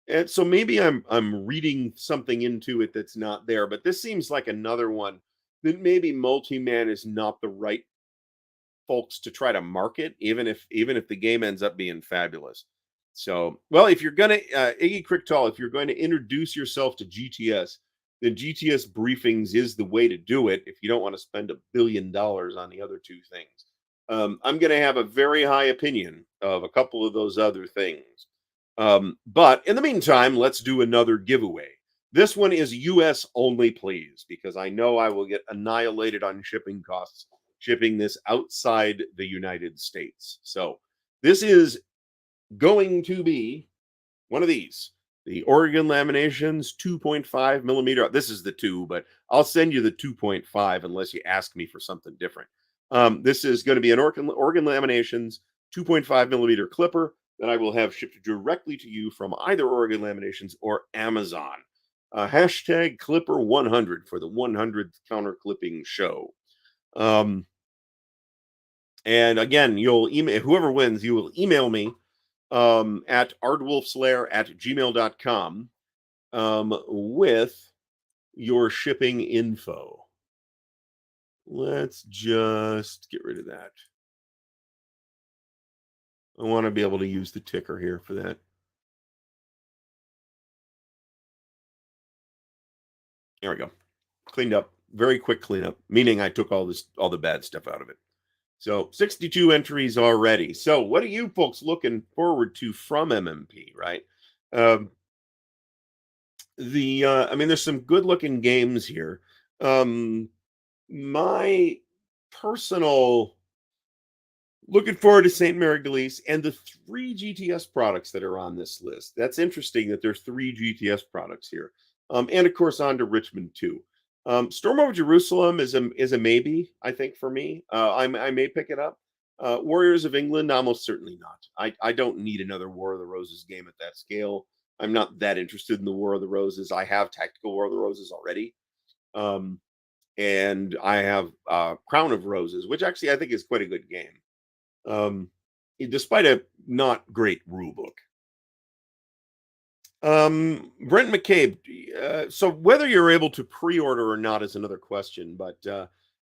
And so maybe I'm reading something into it that's not there, but this seems like another one that maybe multi-man is not the right folks to try to market, even if the game ends up being fabulous. So, well, if you're gonna Iggy Cricktal, if you're going to introduce yourself to GTS, then GTS briefings is the way to do it. If you don't want to spend $1 billion on the other two things, I'm going to have a very high opinion of a couple of those other things. But in the meantime, let's do another giveaway. This one is US only, please, because I know I will get annihilated on shipping costs shipping this outside the United States. So this is going to be one of these, the Oregon Laminations 2.5 millimeter. This is the 2, but I'll send you the 2.5 unless you ask me for something different. This is going to be an Oregon Laminations 2.5 millimeter clipper that I will have shipped directly to you from either Oregon Laminations or Amazon. Hashtag Clipper 100 for the 100th counter clipping show. And again, you'll email whoever wins, you will email me at ardwulfslair@gmail.com with your shipping info. Let's just get rid of that. I want to be able to use the ticker here for that. There we go. Cleaned up. very quick cleanup, meaning I took all the bad stuff out of it. So 62 entries already. So what are you folks looking forward to from MMP, right? Um, I mean, there's some good looking games here. Um, my personal looking forward to St. Mary Gleese and the three GTS products that are on this list. That's interesting that there's three GTS products here. And of course, on to Richmond too. Storm over Jerusalem is a maybe, I think, for me. I may pick it up. Warriors of England, almost certainly not. I don't need another War of the Roses game at that scale. I'm not that interested in the War of the Roses. I have Tactical War of the Roses already. Um, and I have Crown of Roses, which actually I think is quite a good game, despite a not great rule book. Brent McCabe. So whether you're able to pre-order or not is another question, but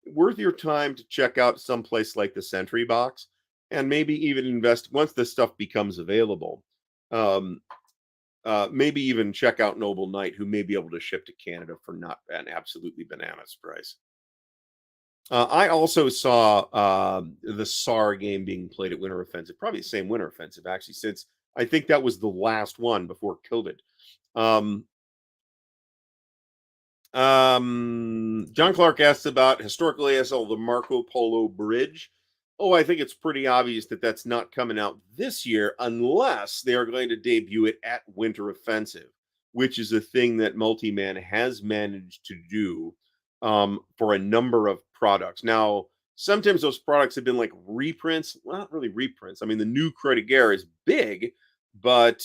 worth your time to check out someplace like the Sentry Box, and maybe even invest once this stuff becomes available. Um, Maybe even check out Noble Knight, who may be able to ship to Canada for not an absolutely bananas price. I also saw the SAR game being played at Winter Offensive, probably the same Winter Offensive, actually, since I think that was the last one before COVID. John Clark asks about historical ASL, the Marco Polo Bridge. Oh, I think it's pretty obvious that that's not coming out this year unless they are going to debut it at Winter Offensive, which is a thing that Multiman has managed to do for a number of products. Now, sometimes those products have been like reprints. Well, not really reprints. I mean, the new Croix de Guerre is big, but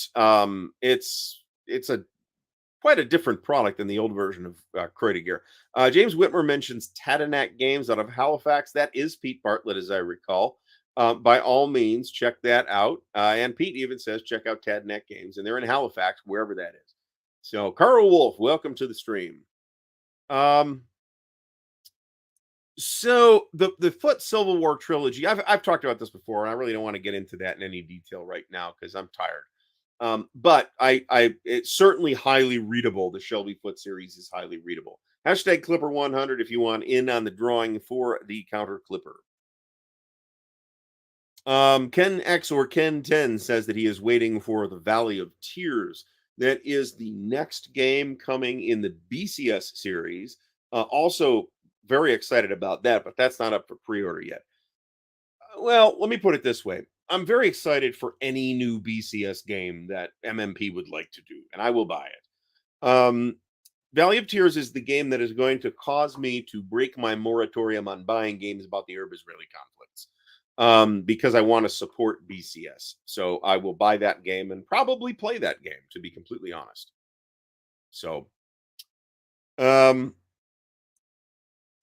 it's a quite a different product than the old version of Croix de Guerre. James Whitmer mentions Tatanak Games out of Halifax. That is Pete Bartlett, as I recall. By all means, check that out. And Pete even says check out Tatanak Games, and they're in Halifax, wherever that is. So, Carl Wolf, welcome to the stream. So the Foot Civil War trilogy, I've talked about this before, and I really don't want to get into that in any detail right now because I'm tired. But it's certainly highly readable. The Shelby Foot series is highly readable. Hashtag Clipper 100 if you want in on the drawing for the Counter Clipper. Ken X or Ken 10 says that he is waiting for the Valley of Tears. That is the next game coming in the BCS series. Also, very excited about that, but that's not up for pre-order yet. Well, let me put it this way. I'm very excited for any new BCS game that MMP would like to do, and I will buy it. Valley of Tears is the game that is going to cause me to break my moratorium on buying games about the Arab-Israeli conflicts because I want to support BCS. So I will buy that game and probably play that game, to be completely honest. So,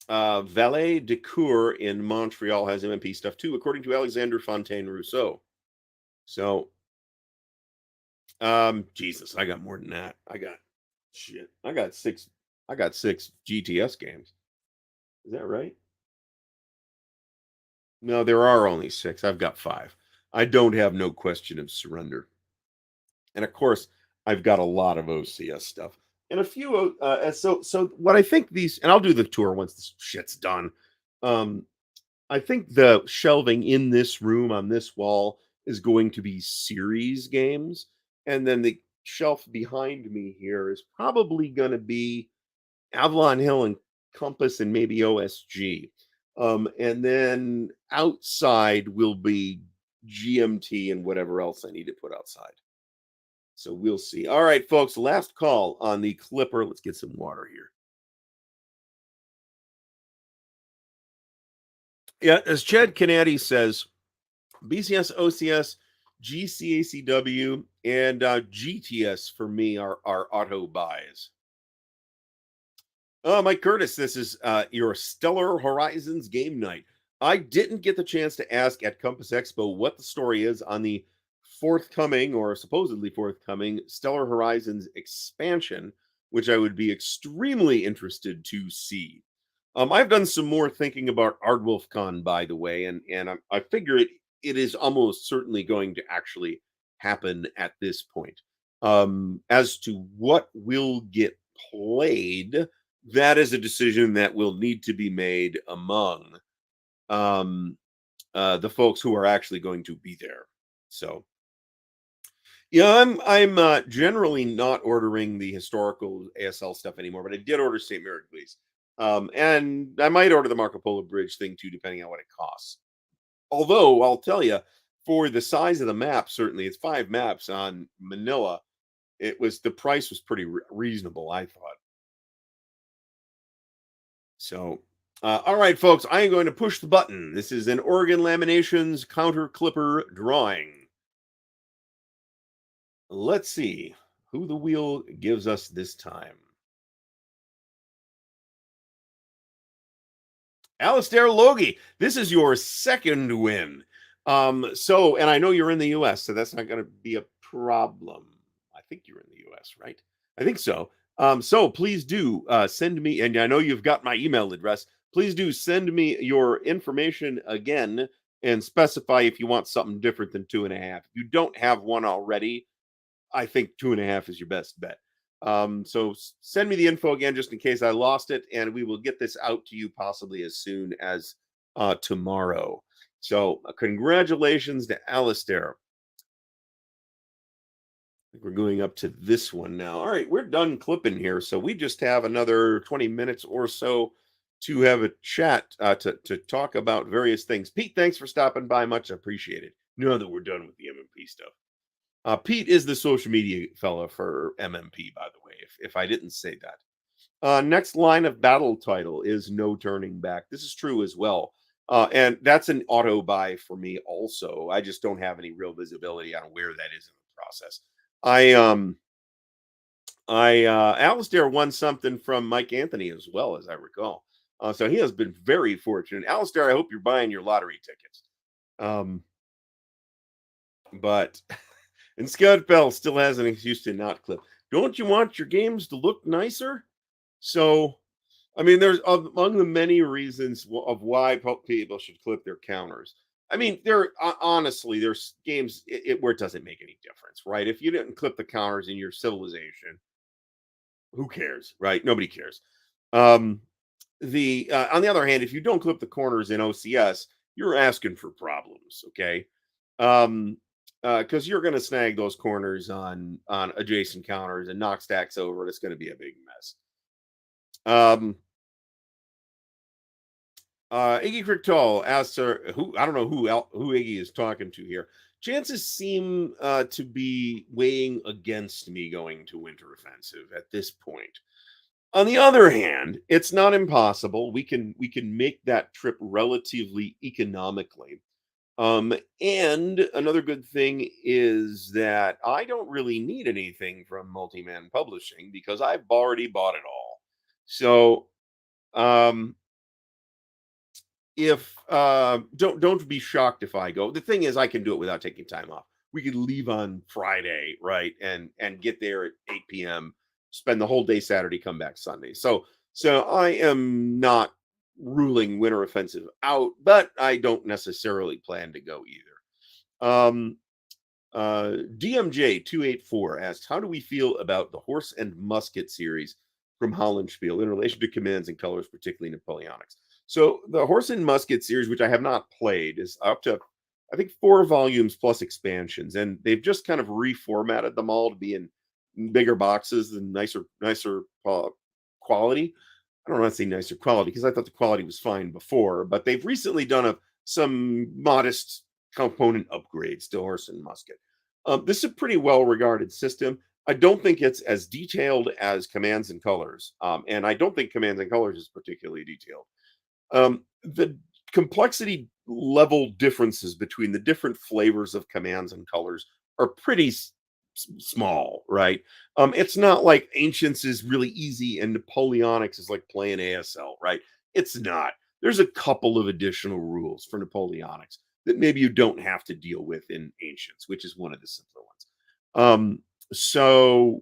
Valet de Cour in Montreal has MMP stuff too, according to Alexander Fontaine Rousseau. So, Jesus, I got more than that. I got six. I got six GTS games. Is that right? No, there are only six. I've got five. I don't have No Question of Surrender, and of course, I've got a lot of OCS stuff and a few. So what I think these, and I'll do the tour once this shit's done. I think the shelving in this room on this wall is going to be series games. And then the shelf behind me here is probably going to be Avalon Hill and Compass and maybe OSG. And then outside will be GMT and whatever else I need to put outside. So we'll see. All right, folks, last call on the Clipper. Let's get some water here. Yeah, as Chad Canady says, BCS, OCS, GCACW, and GTS for me are auto buys. Mike Curtis, this is your Stellar Horizons game night. I didn't get the chance to ask at Compass Expo what the story is on the forthcoming or supposedly forthcoming Stellar Horizons expansion, which I would be extremely interested to see. I've done some more thinking about Ardwulf Con, by the way, and I figure it is almost certainly going to actually happen at this point. As to what will get played, that is a decision that will need to be made among um, the folks who are actually going to be there. So yeah, I'm generally not ordering the historical ASL stuff anymore, but I did order St. Miracles. And I might order the Marco Polo Bridge thing too, depending on what it costs. Although I'll tell you, for the size of the map, certainly it's 5 maps on Manila. The price was pretty reasonable, I thought. So, all right, folks, I am going to push the button. This is an Oregon Laminations counter clipper drawing. Let's see who the wheel gives us this time. Alistair Logie, this is your second win. And I know you're in the US, so that's not going to be a problem. I think you're in the US, right? I think so. So please do send me, and I know you've got my email address. Please do send me your information again and specify if you want something different than 2.5. If you don't have one already, I think 2.5 is your best bet. So send me the info again just in case I lost it, and we will get this out to you possibly as soon as tomorrow. So congratulations to Alistair. We're going up to this one now. All right, we're done clipping here, so we just have another 20 minutes or so to have a chat to talk about various things. Pete, thanks for stopping by. Much appreciated. Now that we're done with the MMP stuff. Pete is the social media fella for MMP, by the way, if I didn't say that. Next line of battle title is No Turning Back. This is true as well. And that's an auto buy for me also. I just don't have any real visibility on where that is in the process. Alistair won something from Mike Anthony as well, as I recall. So he has been very fortunate. Alistair, I hope you're buying your lottery tickets. But and Scott Bell still has an excuse to not clip. Don't you want your games to look nicer? So, I mean, there's among the many reasons of why people should clip their counters. I mean, honestly, there's games where it doesn't make any difference, right? If you didn't clip the counters in your civilization, who cares, right? Nobody cares. Um, the On the other hand, if you don't clip the corners in OCS, you're asking for problems, okay? Um, because you're going to snag those corners on adjacent counters and knock stacks over, and it's going to be a big mess. Um, Iggy Crichton asks her who I don't know who Iggy is talking to here. Chances seem to be weighing against me going to Winter Offensive at this point. On the other hand, it's not impossible. We can make that trip relatively economically. And another good thing is that I don't really need anything from Multiman Publishing because I've already bought it all. So um if don't be shocked if I go. The thing is I can do it without taking time off. We could leave on Friday, right? And get there at 8 p.m., spend the whole day Saturday, come back Sunday. So I am not ruling Winter Offensive out, but I don't necessarily plan to go either. DMJ284 asks, how do we feel about the Horse and Musket series from Hollandspiel in relation to commands and colors, particularly Napoleonics? So the Horse and Musket series, which I have not played, is up to, I think, 4 volumes plus expansions, and they've just kind of reformatted them all to be in bigger boxes and nicer quality. I don't want to say nicer quality because I thought the quality was fine before, but they've recently done some modest component upgrades to Horse and Musket. This is a pretty well regarded system. I don't think it's as detailed as Commands and Colors, and I don't think Commands and Colors is particularly detailed. The complexity level differences between the different flavors of Commands and Colors are pretty small, right? It's not like Ancients is really easy and Napoleonics is like playing ASL, right? It's not. There's a couple of additional rules for Napoleonics that maybe you don't have to deal with in Ancients, which is one of the simpler ones. So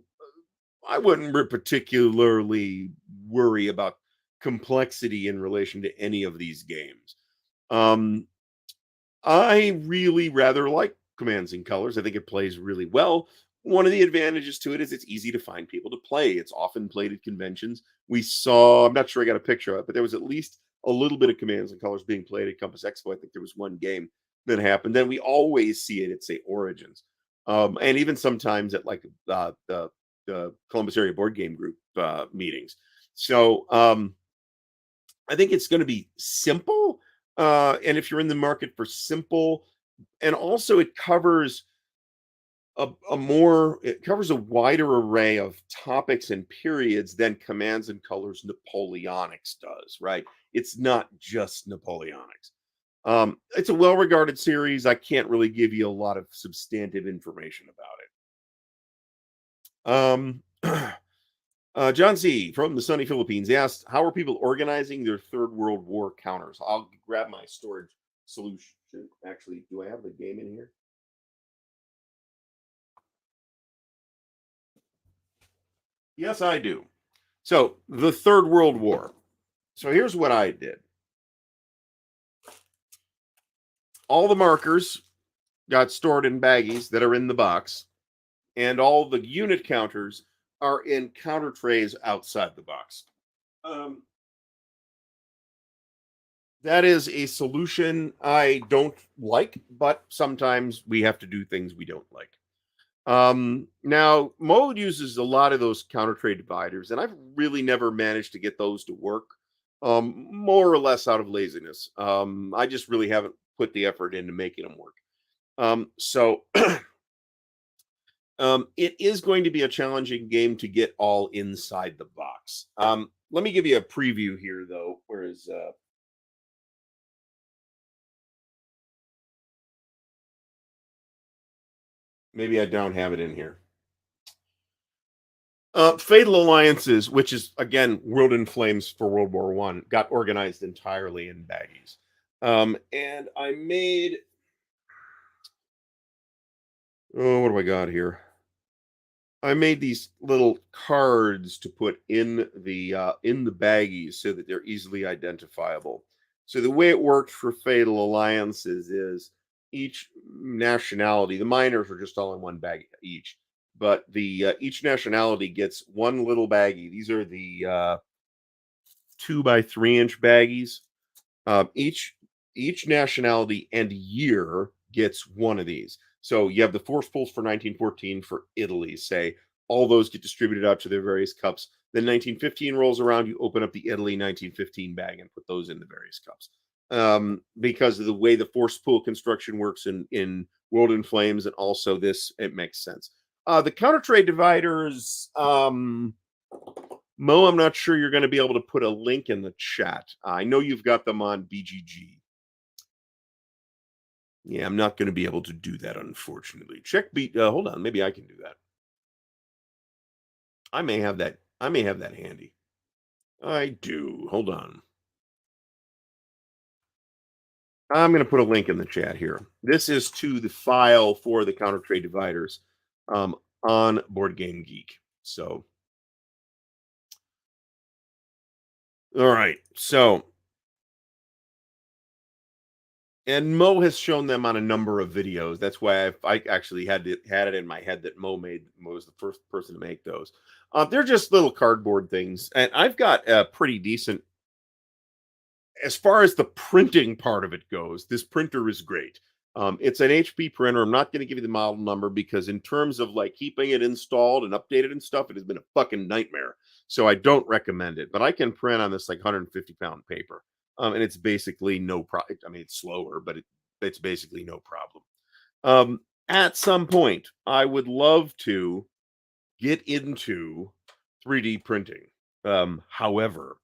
I wouldn't particularly worry about complexity in relation to any of these games. I really rather like Commands and Colors. I think it plays really well. One of the advantages to it is it's easy to find people to play. It's often played at conventions. We saw, I'm not sure I got a picture of it, but there was at least a little bit of Commands and Colors being played at Compass Expo. I think there was one game that happened. Then we always see it at, say, Origins. And even sometimes at like the Columbus area board game group meetings. So I think it's going to be simple. And if you're in the market for simple, and also it covers it covers a wider array of topics and periods than Commands and Colors Napoleonics does, right? It's not just Napoleonics. It's a well-regarded series. I can't really give you a lot of substantive information about it. John C. from the sunny Philippines asked, how are people organizing their Third World War counters? I'll grab my storage solution. Actually, do I have the game in here? Yes, I do. So, the Third World War. So, here's what I did. All the markers got stored in baggies that are in the box, and all the unit counters are in counter trays outside the box. That is a solution I don't like, but sometimes we have to do things we don't like. Now, Mode uses a lot of those counter tray dividers, and I've really never managed to get those to work, more or less out of laziness. I just really haven't put the effort into making them work. So it is going to be a challenging game to get all inside the box. Let me give you a preview here, though. Where is maybe I don't have it in here. Fatal Alliances, which is again World in Flames for World War One, got organized entirely in baggies. And I made what do I got here? I made these little cards to put in the baggies so that they're easily identifiable. So the way it worked for Fatal Alliances is each nationality, the miners are just all in one bag each, but the each nationality gets one little baggie. These are the 2 by 3 inch baggies. Each nationality and year gets one of these. So you have the force pulls for 1914 for Italy, say. All those get distributed out to their various cups. Then 1915 rolls around, you open up the Italy 1915 bag and put those in the various cups. Because of the way the force pool construction works in World in Flames, and also this, it makes sense. The counter trade dividers, Mo, I'm not sure you're going to be able to put a link in the chat. I know you've got them on BGG. Yeah, I'm not going to be able to do that, unfortunately. Hold on, maybe I can do that. I may have that. I may have that handy. I do. Hold on. I'm going to put a link in the chat here. This is to the file for the counter trade dividers on Board Game Geek. So, all right. So, and Mo has shown them on a number of videos. That's why I actually had it in my head that Mo was the first person to make those. They're just little cardboard things, and I've got a pretty decent. As far as the printing part of it goes, this printer is great. It's an HP printer. I'm not going to give you the model number because, in terms of like keeping it installed and updated and stuff, it has been a fucking nightmare. So I don't recommend it. But I can print on this like 150-pound paper. And it's basically no problem. I mean, it's slower, but it's basically no problem. At some point, I would love to get into 3D printing. However,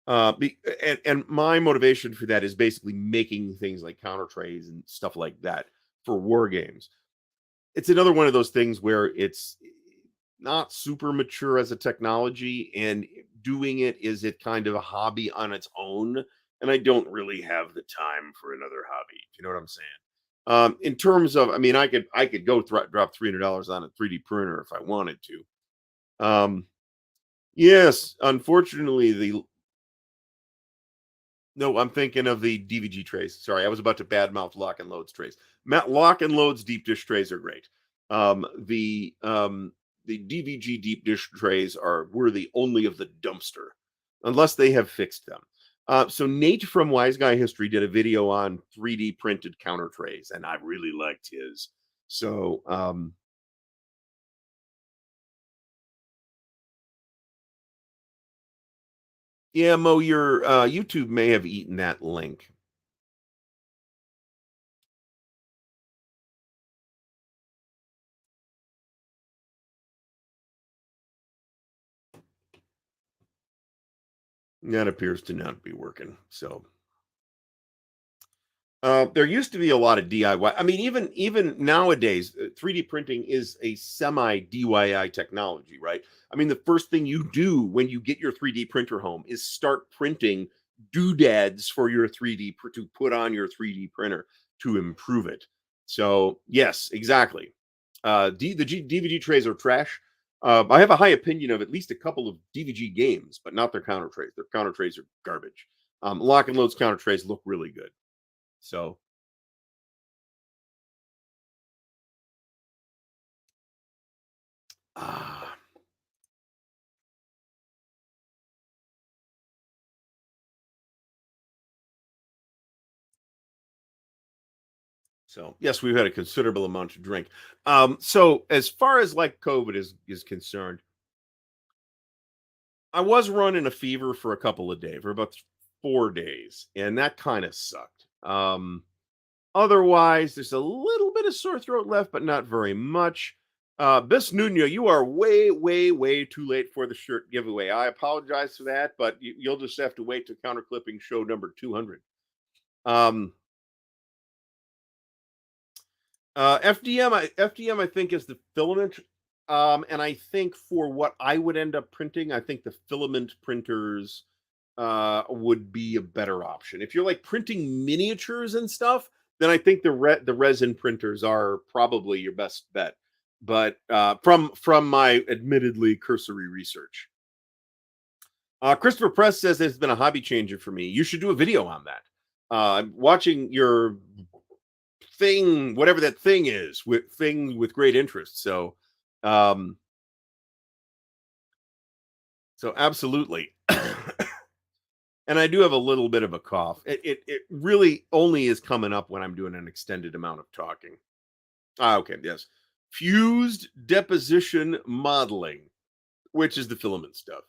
and my motivation for that is basically making things like counter trays and stuff like that for war games. It's another one of those things where it's not super mature as a technology, and doing it is it kind of a hobby on its own, and I don't really have the time for another hobby. You know what I'm saying? In terms of, I mean, I could go drop $300 on a 3D printer if I wanted to. Yes, unfortunately, no, I'm thinking of the DVG trays. Sorry, I was about to badmouth Lock and Load's trays. Lock and Load's deep dish trays are great. The DVG deep dish trays are worthy only of the dumpster, unless they have fixed them. So Nate from Wise Guy History did a video on 3D printed counter trays, and I really liked his. So yeah, Mo, your YouTube may have eaten that link. That appears to not be working. So there used to be a lot of DIY. I mean, even nowadays, 3D printing is a semi DIY technology, right? I mean, the first thing you do when you get your 3D printer home is start printing doodads for your to put on your 3D printer to improve it. So yes, exactly. DVD trays are trash. I have a high opinion of at least a couple of DVG games, but not their counter trays. Their counter trays are garbage. Lock and Load's counter trays look really good. So, ah, so yes, we've had a considerable amount to drink. So as far as like COVID is concerned, I was running a fever for a couple of days, for about 4 days, and that kind of sucked. Otherwise, there's a little bit of sore throat left, but not very much. Bis Nuno, you are way, way, way too late for the shirt giveaway. I apologize for that, but you'll just have to wait to counter clipping show number 200. Um, FDM I think is the filament. And I think for what I would end up printing, I think the filament printers would be a better option. If you're like printing miniatures and stuff, then I think the resin printers are probably your best bet. But from my admittedly cursory research, Christopher Press says it's been a hobby changer for me. You should do a video on that. I'm watching your thing, whatever that thing is, with great interest. Um, so absolutely. And I do have a little bit of a cough. It really only is coming up when I'm doing an extended amount of talking. Okay, yes. Fused deposition modeling, which is the filament stuff.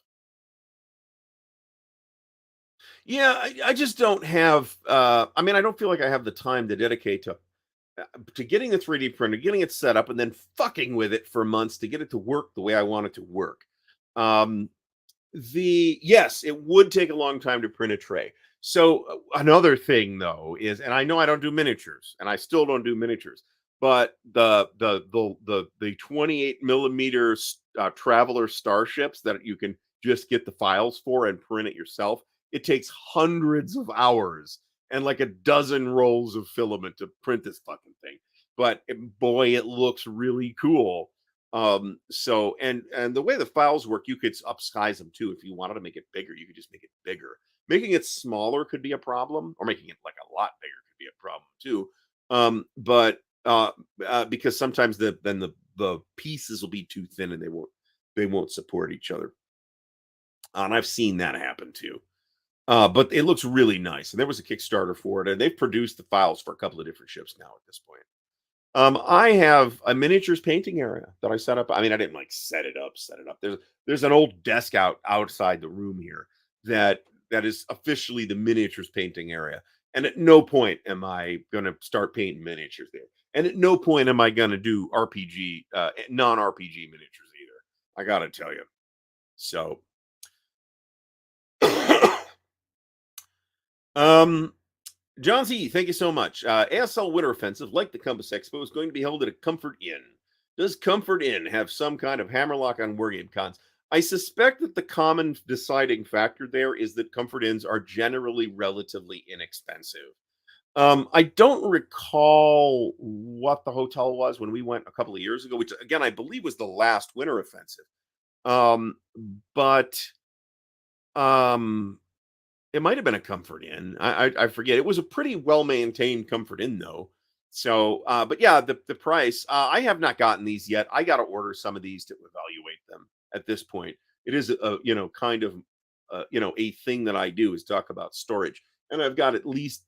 Yeah, I just don't have I mean, I don't feel like I have the time to dedicate to getting the 3D printer, getting it set up, and then fucking with it for months to get it to work the way I want it to work. Um, yes, it would take a long time to print a tray. So another thing though is, and I know I don't do miniatures, and I still don't do miniatures, but the 28 millimeter traveler starships that you can just get the files for and print it yourself. It takes hundreds of hours and like a dozen rolls of filament to print this fucking thing. But boy, it looks really cool. So and the way the files work, you could upsize them too. If you wanted to make it bigger, you could just make it bigger. Making it smaller could be a problem, or making it like a lot bigger could be a problem too. But because sometimes the pieces will be too thin and they won't support each other. And I've seen that happen too. But it looks really nice. And there was a Kickstarter for it, and they've produced the files for a couple of different ships now at this point. I have a miniatures painting area that I set up. I mean, I didn't like set it up. There's an old desk outside the room here that is officially the miniatures painting area. And at no point am I going to start painting miniatures there. And at no point am I going to do RPG, non-RPG miniatures either. I got to tell you. So, um, John Z, thank you so much. ASL Winter Offensive, like the Compass Expo, is going to be held at a Comfort Inn. Does Comfort Inn have some kind of hammerlock on wargame cons? I suspect that the common deciding factor there is that Comfort Inns are generally relatively inexpensive. I don't recall what the hotel was when we went a couple of years ago, which again I believe was the last Winter Offensive. Um, but um, it might have been a Comfort Inn. I forget. It was a pretty well maintained Comfort Inn though. So, but yeah, the price. I have not gotten these yet. I got to order some of these to evaluate them. At this point, it is a kind of a thing that I do is talk about storage, and I've got at least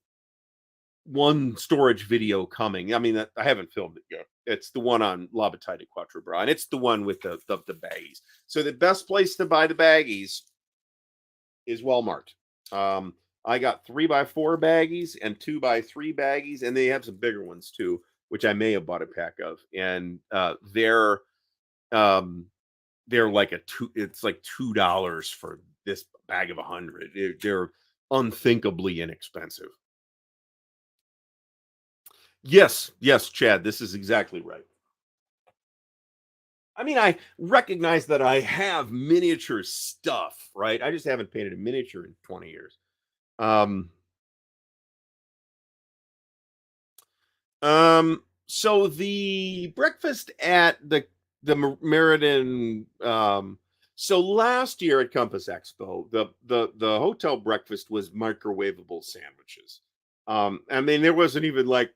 one storage video coming. I mean, I haven't filmed it yet. It's the one on Labataita Quattro Bra, and it's the one with the baggies. So the best place to buy the baggies is Walmart. Um, I got 3x4 baggies and 2x3 baggies, and they have some bigger ones too, which I may have bought a pack of. And um, they're like it's like $2 for this bag of 100. They're unthinkably inexpensive. Yes, yes, Chad, this is exactly right. I mean, I recognize that I have miniature stuff, right? I just haven't painted a miniature in 20 years. Um, so the breakfast at the Meriden, so last year at Compass Expo, the hotel breakfast was microwavable sandwiches. I mean, there wasn't even like,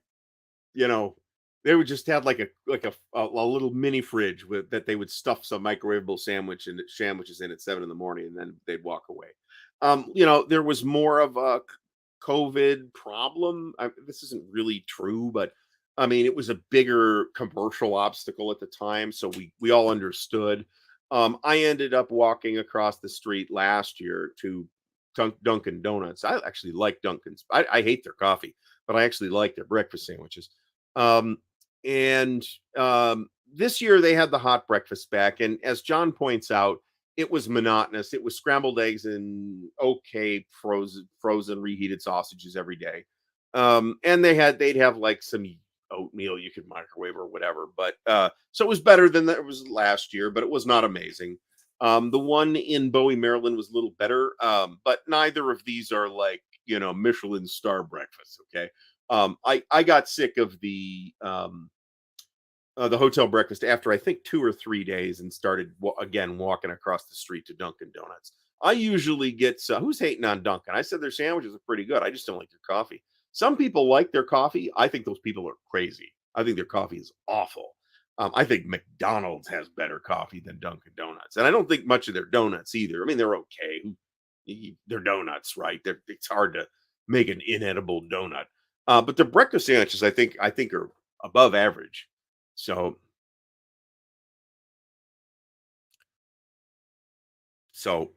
you know, they would just have like a little mini fridge with that they would stuff some microwavable sandwiches in at 7 in the morning, and then they'd walk away. There was more of a COVID problem. This isn't really true, but I mean, it was a bigger commercial obstacle at the time, so we all understood. I ended up walking across the street last year to Dunkin' Donuts. I actually like Dunkin's. I hate their coffee, but I actually like their breakfast sandwiches. Um, and This year they had the hot breakfast back, and as John points out, it was monotonous. It was scrambled eggs and okay frozen reheated sausages every day. And they'd have like some oatmeal you could microwave or whatever. But so it was better than that it was last year, but it was not amazing. The one in Bowie, Maryland was a little better, but neither of these are like Michelin star breakfasts. Okay, I got sick of the hotel breakfast after I think 2 or 3 days and started again walking across the street to Dunkin' Donuts. I usually get who's hating on Dunkin'? I said their sandwiches are pretty good. I just don't like their coffee. Some people like their coffee. I think those people are crazy. I think their coffee is awful. I think McDonald's has better coffee than Dunkin' Donuts, and I don't think much of their donuts either. I mean, they're okay. They're donuts, right? It's hard to make an inedible donut. But the breakfast sandwiches, I think are above average. So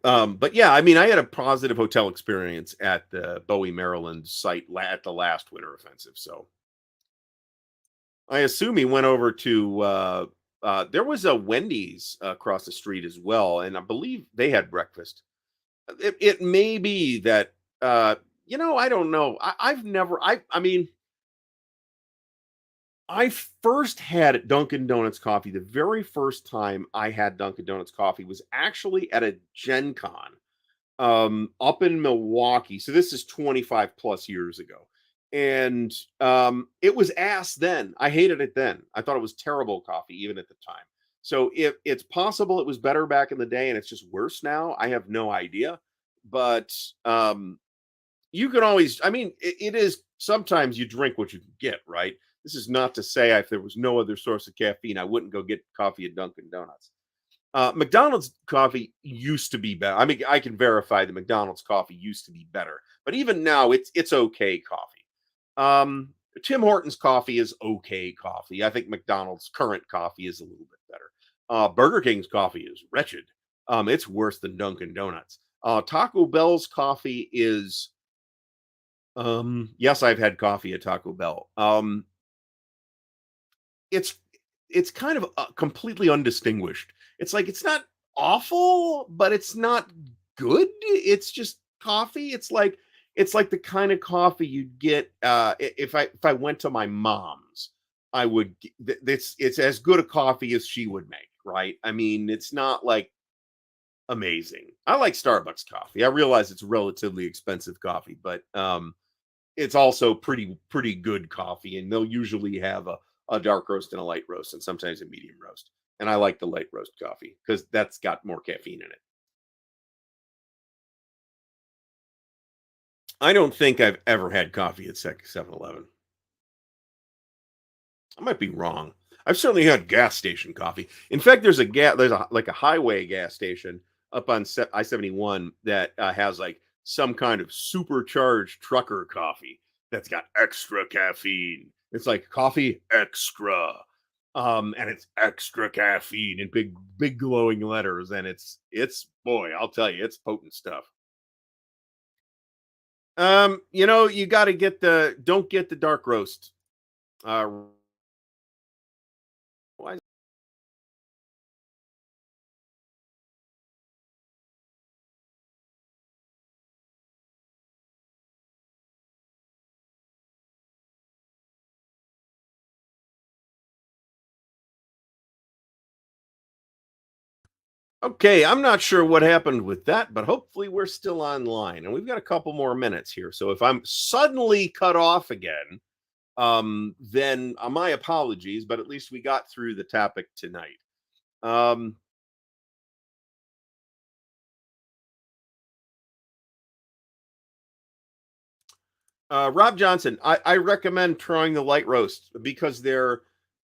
but yeah, I mean, I had a positive hotel experience at the Bowie, Maryland site at the last winter offensive. So I assume he went over to there was a Wendy's across the street as well, and I believe they had breakfast. It may be that I don't know. I've never I mean I first had Dunkin' Donuts coffee. The very first time I had Dunkin' Donuts coffee was actually at a Gen Con up in Milwaukee. So this is 25 plus years ago. And it was ass then. I hated it then. I thought it was terrible coffee even at the time. So if it's possible it was better back in the day and it's just worse now, I have no idea. But you can always, I mean, it is sometimes you drink what you can get, right? This is not to say if there was no other source of caffeine, I wouldn't go get coffee at Dunkin' Donuts. McDonald's coffee used to be better. I mean, I can verify that McDonald's coffee used to be better, but even now, it's okay coffee. Tim Hortons coffee is okay coffee. I think McDonald's current coffee is a little bit better. Burger King's coffee is wretched. It's worse than Dunkin' Donuts. Taco Bell's coffee is yes, I've had coffee at Taco Bell. It's it's kind of, completely undistinguished. It's like, it's not awful, but it's not good. It's just coffee. It's like the kind of coffee you'd get, if I went to my mom's, I would g th it's as good a coffee as she would make, right? I mean, it's not, like, amazing. I like Starbucks coffee. I realize it's relatively expensive coffee, but, it's also pretty good coffee, and they'll usually have a dark roast and a light roast, and sometimes a medium roast. And I like the light roast coffee because that's got more caffeine in it. I don't think I've ever had coffee at 7-Eleven. I might be wrong. I've certainly had gas station coffee. In fact, there's a like a highway gas station up on I-71 that has like some kind of supercharged trucker coffee that's got extra caffeine. It's like coffee extra. And it's extra caffeine in big glowing letters, and it's boy, I'll tell you, it's potent stuff. You got to get the don't get the dark roast. Uh, why Okay, I'm not sure what happened with that, but hopefully we're still online and we've got a couple more minutes here. So if I'm suddenly cut off again, then my apologies, but at least we got through the topic tonight. Um, Rob Johnson, I recommend trying the light roast because their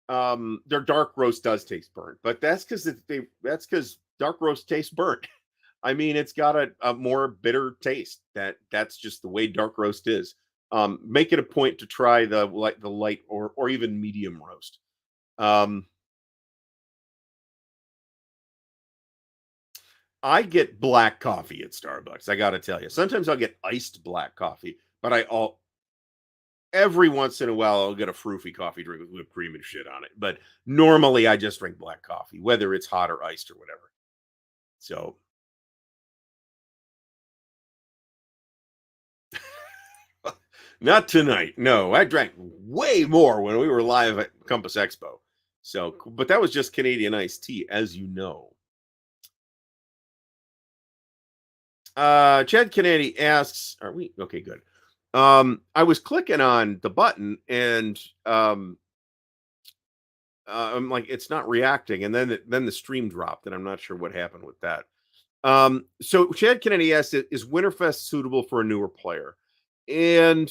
dark roast does taste burnt, but that's because dark roast tastes burnt. I mean, it's got a more bitter taste. That's just the way dark roast is. Make it a point to try the light or even medium roast. Um, I get black coffee at Starbucks. I got to tell you, sometimes I'll get iced black coffee, but I all every once in a while I'll get a froofy coffee drink with whipped cream and shit on it. But normally I just drink black coffee, whether it's hot or iced or whatever. So not tonight. No, I drank way more when we were live at Compass Expo. So, but that was just Canadian iced tea, as you know. Chad Kennedy asks, "Are we okay? Good." I was clicking on the button and I'm like, it's not reacting, and then the stream dropped, and I'm not sure what happened with that. So Chad Kennedy asked, "Is Winterfest suitable for a newer player?" And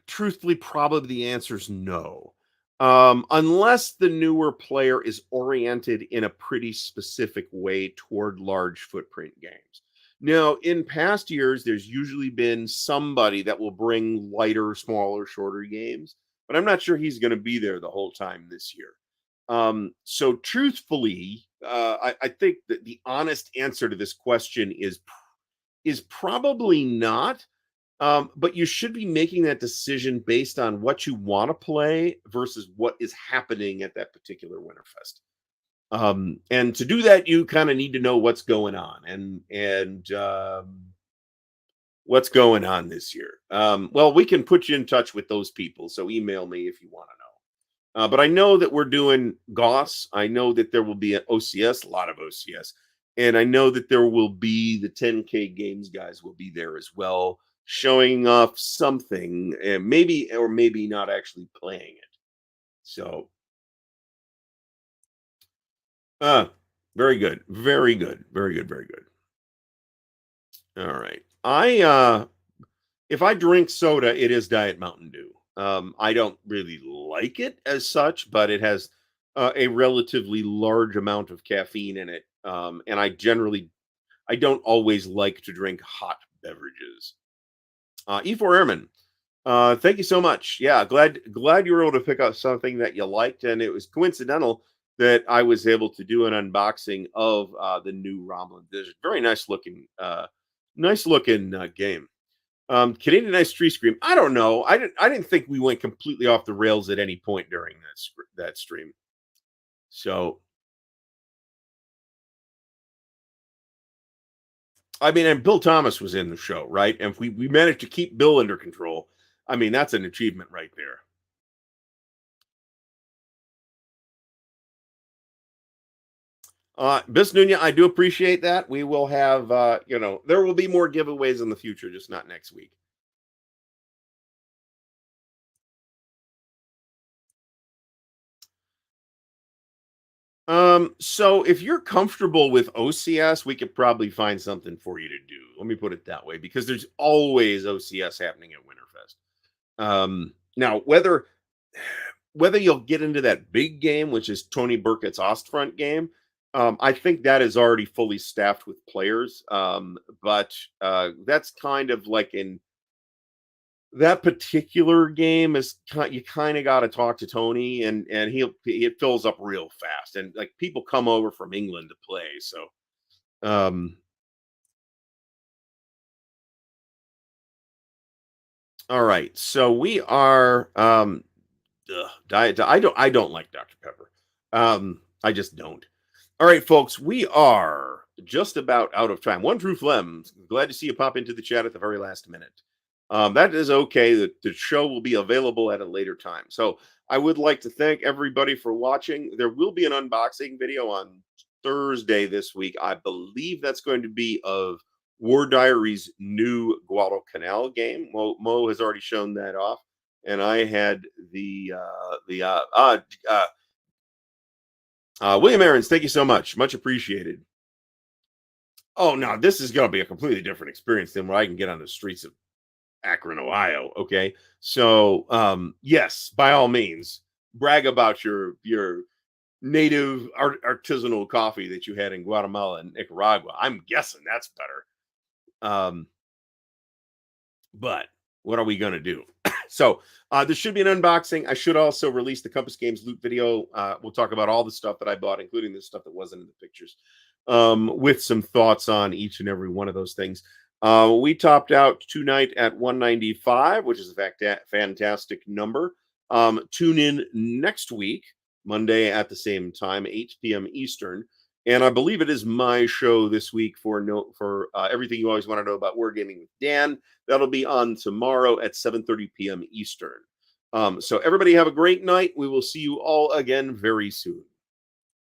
truthfully, probably the answer is no. Unless the newer player is oriented in a pretty specific way toward large footprint games. Now, in past years, there's usually been somebody that will bring lighter, smaller, shorter games, but I'm not sure he's going to be there the whole time this year. So, truthfully, I think that the honest answer to this question is probably not, but you should be making that decision based on what you want to play versus what is happening at that particular Winterfest. And to do that, you kind of need to know what's going on and what's going on this year. Well, we can put you in touch with those people. So email me if you want to know. But I know that we're doing GOS. I know that there will be an OCS, a lot of OCS. And I know that there will be the 10K games guys will be there as well, showing off something, and maybe or maybe not actually playing it. So, uh, very good, very good, very good, very good. All right. If I drink soda, it is Diet Mountain Dew. I don't really like it as such, but it has a relatively large amount of caffeine in it. And I don't always like to drink hot beverages. E4 Airman, thank you so much. Yeah, glad you were able to pick up something that you liked, and it was coincidental that I was able to do an unboxing of the new Romulus Vision. Very nice looking game. Canadian Ice Tree Scream. I don't know. I didn't think we went completely off the rails at any point during that stream. So I mean, and Bill Thomas was in the show, right? And if we managed to keep Bill under control, I mean, that's an achievement right there. Bis Nunez, I do appreciate that. We will have, there will be more giveaways in the future, just not next week. So if you're comfortable with OCS, we could probably find something for you to do. Let me put it that way, because there's always OCS happening at Winterfest. Now, whether you'll get into that big game, which is Tony Burkett's Ostfront game, I think that is already fully staffed with players. But that's kind of like in that particular game is you kind of got to talk to Tony, and it fills up real fast, and like people come over from England to play. So, um, all right, so we are diet. I don't like Dr. Pepper. I just don't. All right, folks, we are just about out of time. One True Phlegm, glad to see you pop into the chat at the very last minute. That is okay. The show will be available at a later time. So I would like to thank everybody for watching. There will be an unboxing video on Thursday this week. I believe that's going to be of War Diary's new Guadalcanal game. Mo has already shown that off, and I had William Aarons. Thank you so much, much appreciated. Oh no, this is going to be a completely different experience than what I can get on the streets of Akron, Ohio. Okay, so yes, by all means, brag about your native artisanal coffee that you had in Guatemala and Nicaragua. I'm guessing that's better. But what are we going to do? So there should be an unboxing. I should also release the Compass Games loot video. We'll talk about all the stuff that I bought, including the stuff that wasn't in the pictures, with some thoughts on each and every one of those things. We topped out tonight at 195, which is a fantastic number. Tune in next week, Monday at the same time, 8 p.m. Eastern. And I believe it is my show this week for everything you always want to know about wargaming with Dan. That'll be on tomorrow at 7:30 p.m. Eastern. So everybody have a great night. We will see you all again very soon.